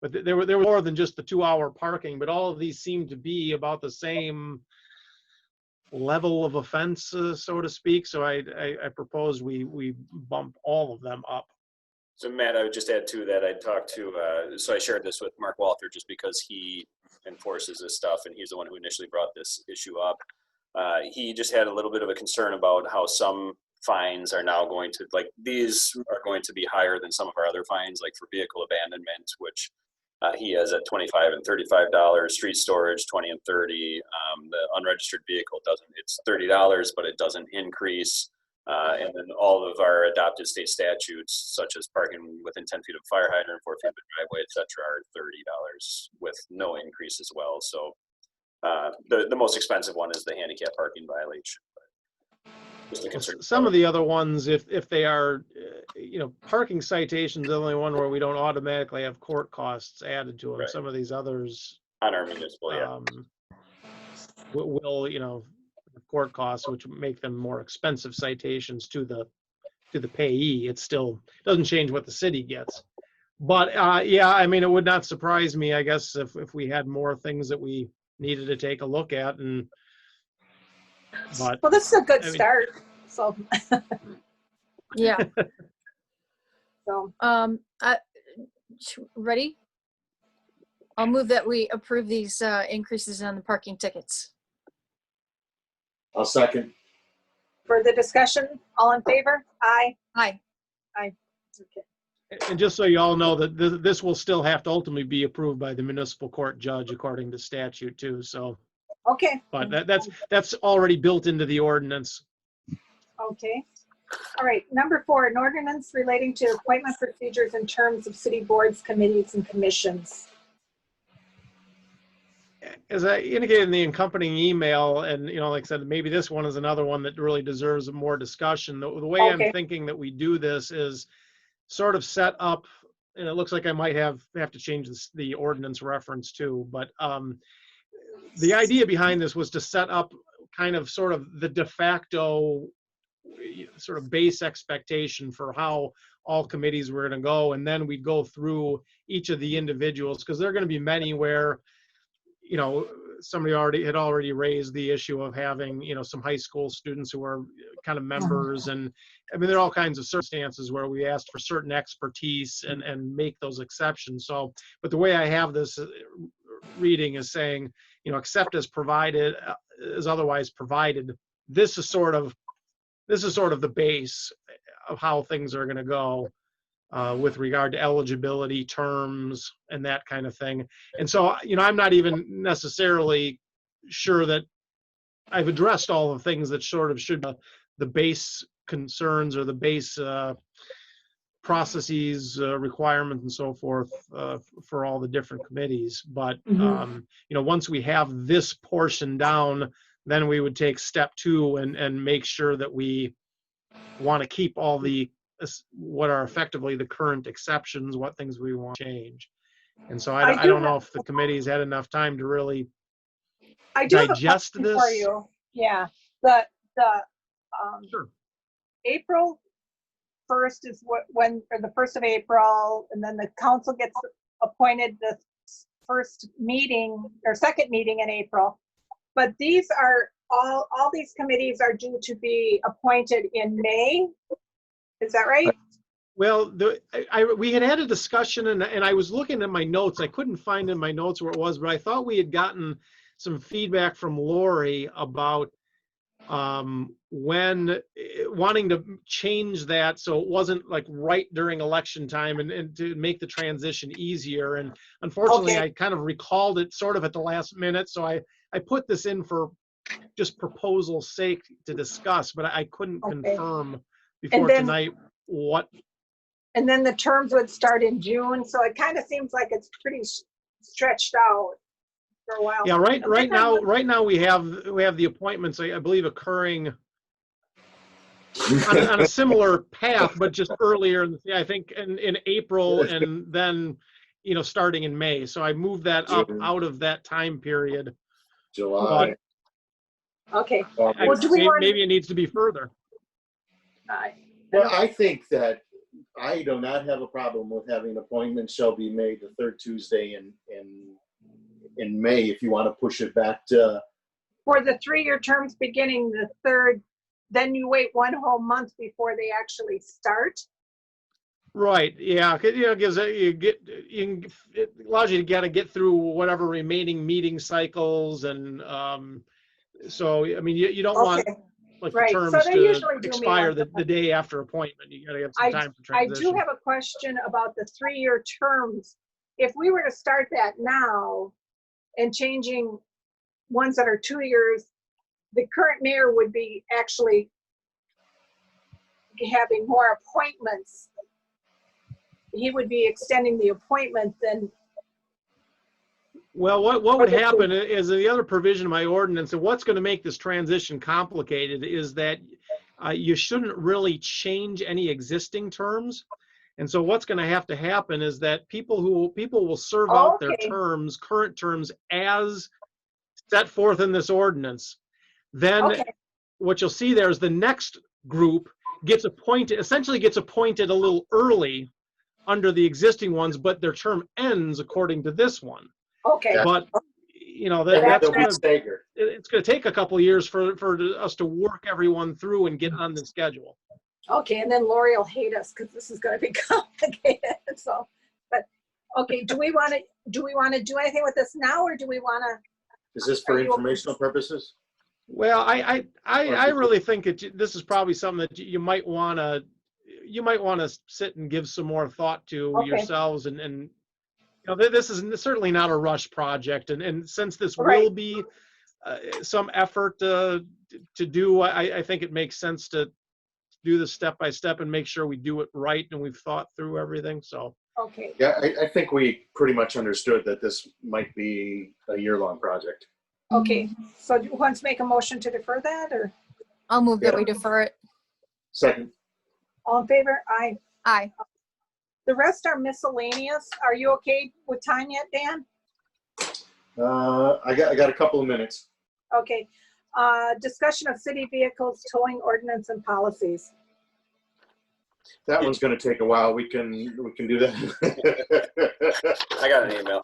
But there were more than just the 2 hour parking, but all of these seem to be about the same level of offense, so to speak. So I propose we bump all of them up. So Matt, I would just add to that, I talked to, so I shared this with Mark Walther just because he enforces this stuff and he's the one who initially brought this issue up. He just had a little bit of a concern about how some fines are now going to, like, these are going to be higher than some of our other fines, like for vehicle abandonment, which he has at $25 and $35, street storage 20 and 30. The unregistered vehicle doesn't, it's $30, but it doesn't increase. And then all of our adopted state statutes, such as parking within 10 feet of a fire hydrant, 4 feet of a driveway, et cetera, are $30 with no increase as well. So the most expensive one is the handicap parking violation. Just a concern. Some of the other ones, if they are, parking citations, the only one where we don't automatically have court costs added to them. Right. Some of these others On our municipal, yeah. will court costs, which make them more expensive citations to the payee. It still doesn't change what the city gets. But yeah, I mean, it would not surprise me, I guess, if we had more things that we needed to take a look at. But Well, this is a good start. So Yeah. so Ready? I'll move that we approve these increases on the parking tickets. I'll second. further discussion, all in favor? Aye. Aye. Okay. And just so you all know that this will still have to ultimately be approved by the municipal court judge according to statute too. So, Okay. but that's already built into the ordinance. Okay. All right. Number 4, an ordinance relating to appointment procedures and terms of city boards, committees, and commissions. As I indicated in the accompanying email, and like I said, maybe this one is another one that really deserves more discussion. The way Okay. I'm thinking that we do this is sort of set up, and it looks like I might have to change the ordinance reference too, but the idea behind this was to set up kind of sort of the de facto sort of base expectation for how all committees were going to go, and then we'd go through each of the individuals, because there are going to be many where somebody had already raised the issue of having some high school students who are kind of members, and I mean there are all kinds of circumstances where we asked for certain expertise and make those exceptions. So, but the way I have this reading is saying, except as provided, as otherwise provided. This is sort of the base of how things are going to go with regard to eligibility, terms, and that kind of thing. And so, I'm not even necessarily sure that I've addressed all the things that sort of should be the base concerns or the base processes, requirements, and so forth for all the different committees. But, once we have this portion down, then we would take step 2 and make sure that we want to keep all the what are effectively the current exceptions, what things we want to change. And so I don't know if the committee's had enough time to really I do have a digest question this. for you. Yeah. The Sure. April 1st is or the 1st of April, and then the council gets appointed the first meeting or second meeting in April. But these are all these committees are due to be appointed in May. Is that right? Well, we had a discussion, and I was looking at my notes. I couldn't find in my notes where it was, but I thought we had gotten some feedback from Lori about when wanting to change that so it wasn't like right during election time and to make the transition easier. And unfortunately, Okay. I kind of recalled it sort of at the last minute. So I put this in for just proposal's sake to discuss, but I couldn't Okay. confirm before then- tonight what. And then the terms would start in June, so it kind of seems like it's pretty stretched out for a while. Yeah, right now we have the appointments, I believe, occurring on a similar path, but just earlier, I think in April, and then, starting in May. So I moved that up June. out of that time period. July. Okay, I- Well, do we want- maybe it needs to be further. Well, I think that I do not have a problem with having appointments shall be made the third Tuesday in May, if you want to push it back to, for the 3-year terms beginning the 3rd, then you wait 1 whole month before they actually start. Right, yeah, 'cause, it allows you to get through whatever remaining meeting cycles, and so, I mean, you don't want Okay, like right. the So terms they to usually do meet expire once a the day after appointment. You gotta have some time for I transition. do have a question about the 3-year terms. If we were to start that now and changing ones that are 2 years, the current mayor would be actually having more appointments. He would be extending the appointment than, Well, what would Okay. happen is the other provision of my ordinance, and what's going to make this transition complicated is that you shouldn't really change any existing terms. And so what's going to happen is that people will serve out their Okay. current terms as set forth in this ordinance. Then okay, what you'll see there is the next group essentially gets appointed a little early under the existing ones, but their term ends according to this one. okay, Yeah. But they'll be that's staggered. it's going to take a couple of years for us to work everyone through and get on the schedule. okay. And then Lori will hate us because this is going to be complicated. So, but, okay, do we want to do anything with this now, or do we want to? Is this for informational purposes? Well, I really think this is probably something that you might want to sit and give some more thought to Okay. yourselves, and this is certainly not a rush project, and since this Right. will be some effort to do, I think it makes sense to do this step by step and make sure we do it right and we've thought through everything. So Okay, Yeah, I think we pretty much understood that this might be a year-long project. okay. So do you want to make a motion to defer that, or I'll move that Yeah. we defer it. Second, all in favor? Aye. Aye. The rest are miscellaneous. Are you okay with time yet, Dan? I got a couple of minutes. Okay. Discussion of city vehicles towing ordinance and policies. That one's going to take a while. We can do that. I got an email.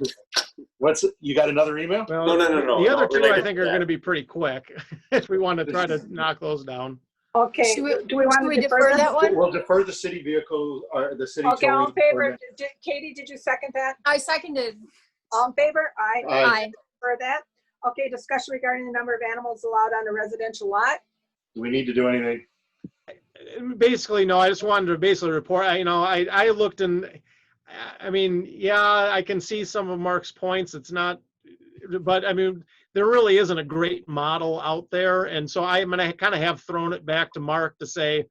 You got another email? well, No. the other two I related think to are that. going to be pretty quick if we want to try to knock those down. Okay, Should we- do we want should we to defer defer them? that one? We'll defer the city vehicle or the city. Okay, all in towing favor? ordinance. Katie, did you second that? I seconded. All in favor? Aye. Aye. Aye. For that. Okay, discussion regarding the number of animals allowed on a residential lot. Do we need to do anything? Basically, no, I just wanted to basically report, I looked and, I mean, yeah, I can see some of Mark's points. It's not, but I mean, there really isn't a great model out there. And so I'm going to kind of have thrown it back to Mark to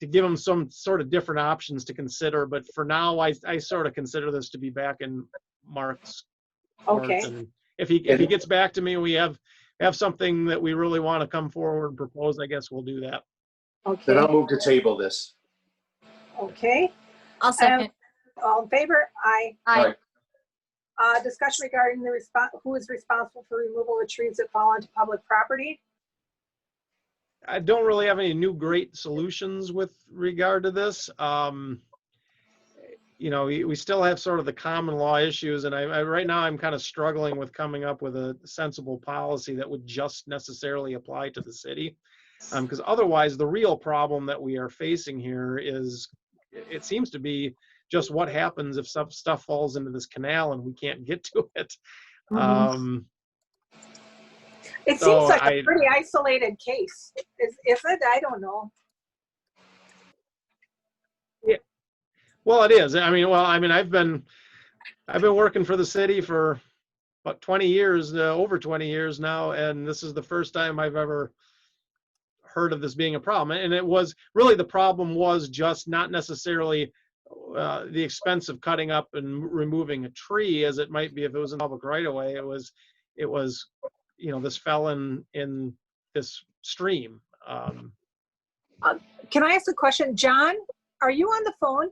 give him some sort of different options to consider. But for now, I sort of consider this to be back in Mark's court. Okay. And if he gets back to me and we have something that we really want to come forward and propose, I guess we'll do that. Then I'll Okay, move to table this. okay. I'll second. All in favor? Aye. Aye. Discussion regarding who is responsible for removal of trees that fall onto public property. I don't really have any new great solutions with regard to this. We still have sort of the common law issues, and I right now I'm kind of struggling with coming up with a sensible policy that would just necessarily apply to the city. Because otherwise, the real problem that we are facing here is, it seems to be just what happens if some stuff falls into this canal and we can't get to it. It So seems like a pretty isolated case. Is it? I don't know. Well, it is. I mean, I've been working for the city for about 20 years, over 20 years now, and this is the first time I've ever heard of this being a problem. And it was really, the problem was just not necessarily the expense of cutting up and removing a tree, as it might be if it was in public right of way. It was, this fell in this stream. Can I ask a question? John, are you on the phone?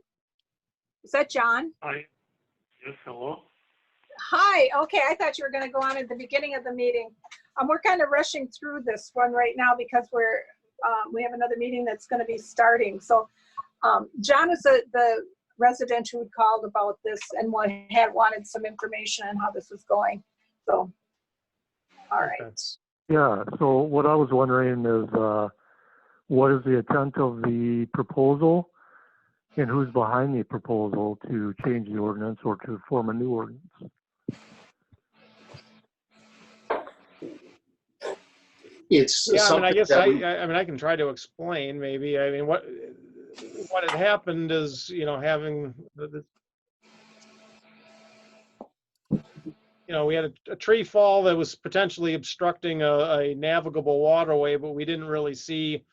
Is that John? Yes, hello. Hi. Okay, I thought you were going to go on at the beginning of the meeting. We're kind of rushing through this one right now because we have another meeting that's going to be starting. So John is the resident who had called about this and wanted some information on how this was going. So, all right. Yeah, so what I was wondering is what is the intent of the proposal and who's behind the proposal to change the ordinance or to form a new ordinance? It's Yeah, I mean, I something guess that I can try to explain maybe. I mean, what had happened is, having we had a tree fall that was potentially obstructing a navigable waterway, but we didn't really see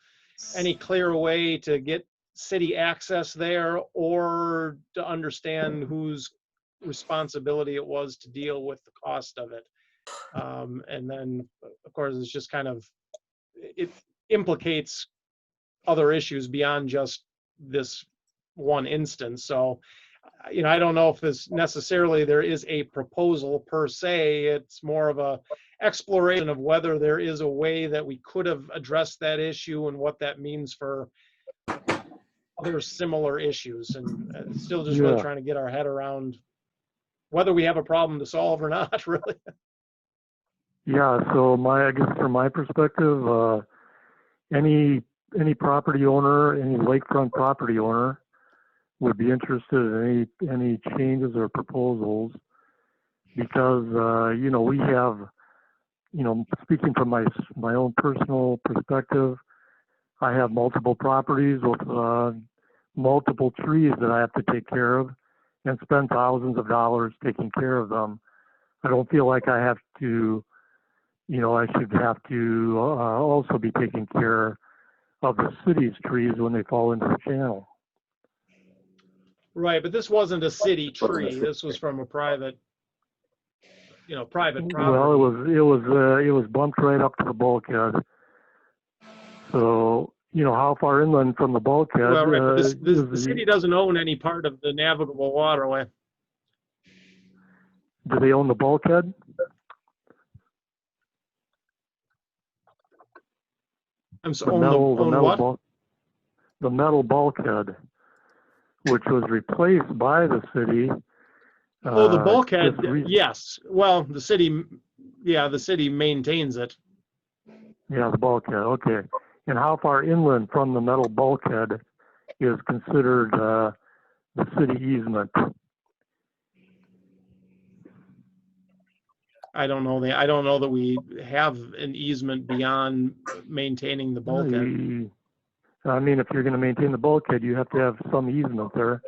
any clear way to get city access there or to understand whose responsibility it was to deal with the cost of it. And then, of course, it's just kind of, it implicates other issues beyond just this one instance. So, I don't know if this necessarily there is a proposal per se. It's more of a exploration of whether there is a way that we could have addressed that issue and what that means for other similar issues. And still just really trying to get our head around whether we have a problem to solve or not, really. Yeah, so I guess from my perspective, any property owner, any lakefront property owner would be interested in any changes or proposals because, we have, speaking from my own personal perspective, I have multiple properties with multiple trees that I have to take care of and spend thousands of dollars taking care of them. I don't feel like I have to, I should have to also be taking care of the city's trees when they fall into the channel. Right, but this wasn't a city tree. This was from a private, private property. Well, it was bumped right up to the bulkhead. So, how far inland from the bulkhead? Well, right, but the city doesn't own any part of the navigable waterway. Do they own the bulkhead? I'm sorry, the metal bulkhead, which was replaced by the city. Oh, the bulkhead, yes. Well, the city maintains it. Yeah, the bulkhead, okay. And how far inland from the metal bulkhead is considered the city easement? I don't know that we have an easement beyond maintaining the bulkhead. I mean, if you're going to maintain the bulkhead, you have to have some easement there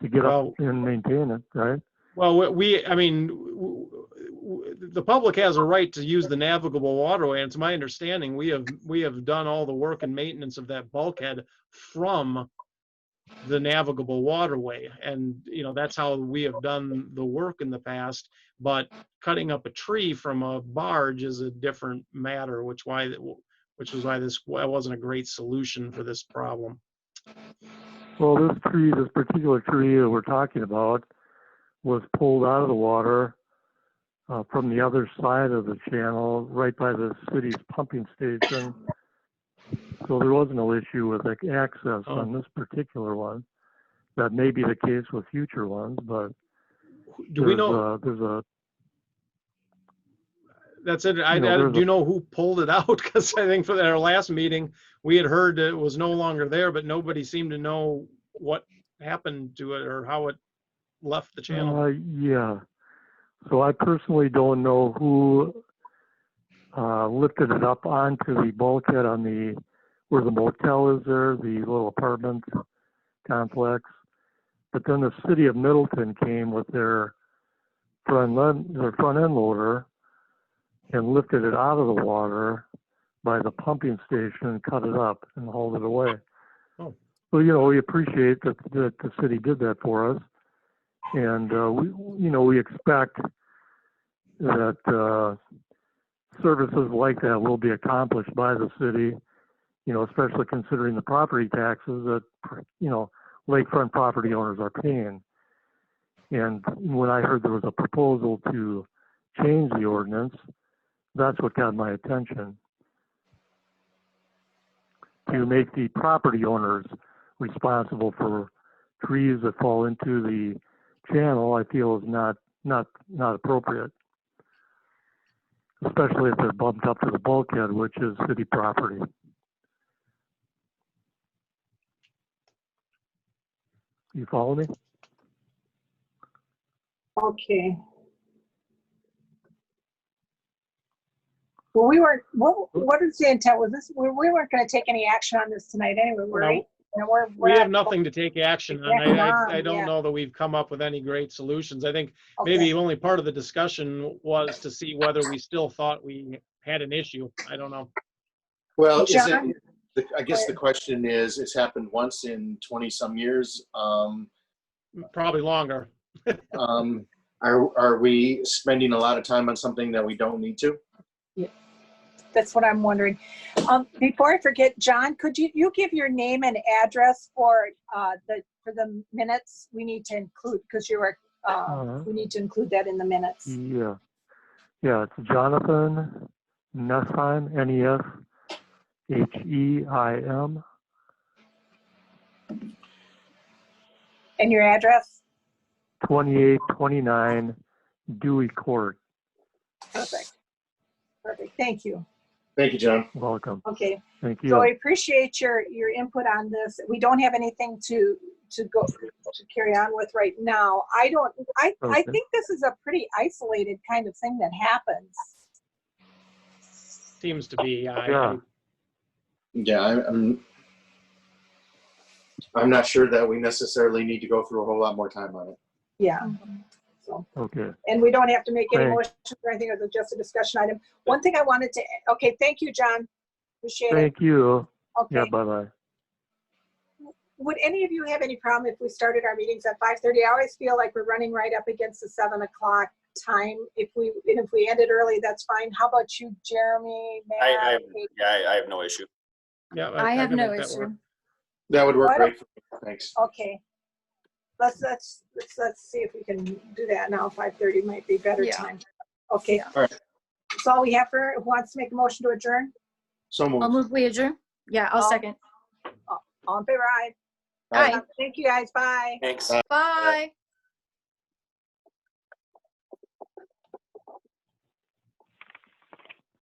to get up and maintain it, right? Well, the public has a right to use the navigable waterway, and it's my understanding we have done all the work and maintenance of that bulkhead from the navigable waterway, and that's how we have done the work in the past. But cutting up a tree from a barge is a different matter, which is why this wasn't a great solution for this problem. Well, this particular tree that we're talking about was pulled out of the water from the other side of the channel, right by the city's pumping station. So there was no issue with access on this particular one. That may be the case with future ones, but do we know? That's it. Do you know who pulled it out? Because I think for our last meeting, we had heard that it was no longer there, but nobody seemed to know what happened to it or how it left the channel. Yeah. So I personally don't know who lifted it up onto the bulkhead on where the motel is there, the little apartment complex. But then the city of Middleton came with their front end loader and lifted it out of the water by the pumping station and cut it up and hauled it away. Oh. So, we appreciate that the city did that for us. And, we expect that services like that will be accomplished by the city, especially considering the property taxes that, lakefront property owners are paying. And when I heard there was a proposal to change the ordinance, that's what got my attention. To make the property owners responsible for trees that fall into the channel, I feel is not appropriate. Especially if they're bumped up to the bulkhead, which is city property. You follow me? Okay. Well, what is the intent? Was this, we weren't going to take any action on this tonight anyway, were we? No, We have nothing to take action on. I don't Yeah. know that we've come up with any great solutions. I think Okay. maybe only part of the discussion was to see whether we still thought we had an issue. I don't know. Well, John? I guess the question is, it's happened once in 20 some years. Probably longer. Are we spending a lot of time on something that we don't need to? That's what I'm wondering. Before I forget, John, could you give your name and address for the minutes we need to include, because we need to include that in the minutes. Yeah, it's Jonathan Nesheim, Nesheim. And your address? 2829 Dewey Court. Perfect. Thank you. Thank you, John. Welcome. Okay. Thank you. So I appreciate your input on this. We don't have anything to carry on with right now. I think this is a pretty isolated kind of thing that happens. Seems to be. Yeah, I'm not sure that we necessarily need to go through a whole lot more time on it. Yeah. So, okay. and we don't have to make any Thanks. motions or anything. It's just a discussion item. One thing I wanted to, okay, thank you, John. Appreciate it. Thank you. Okay. Yeah, bye-bye. Would any of you have any problem if we started our meetings at 5:30? I always feel like we're running right up against the 7 o'clock time. If we ended early, that's fine. How about you, Jeremy? Matt, Kate? I have no issue. Yeah, I have can no make that issue. work. That would work What? great for me. Thanks. Okay. Let's see if we can do that now. 5:30 might be better Yeah. time. Okay. All right. That's all we have for, who wants to make a motion to adjourn? So I'll moved. move we adjourn. Yeah, I'll Oh. second. All in favor, aye. Aye. Thank you, guys. Bye. Thanks. Bye.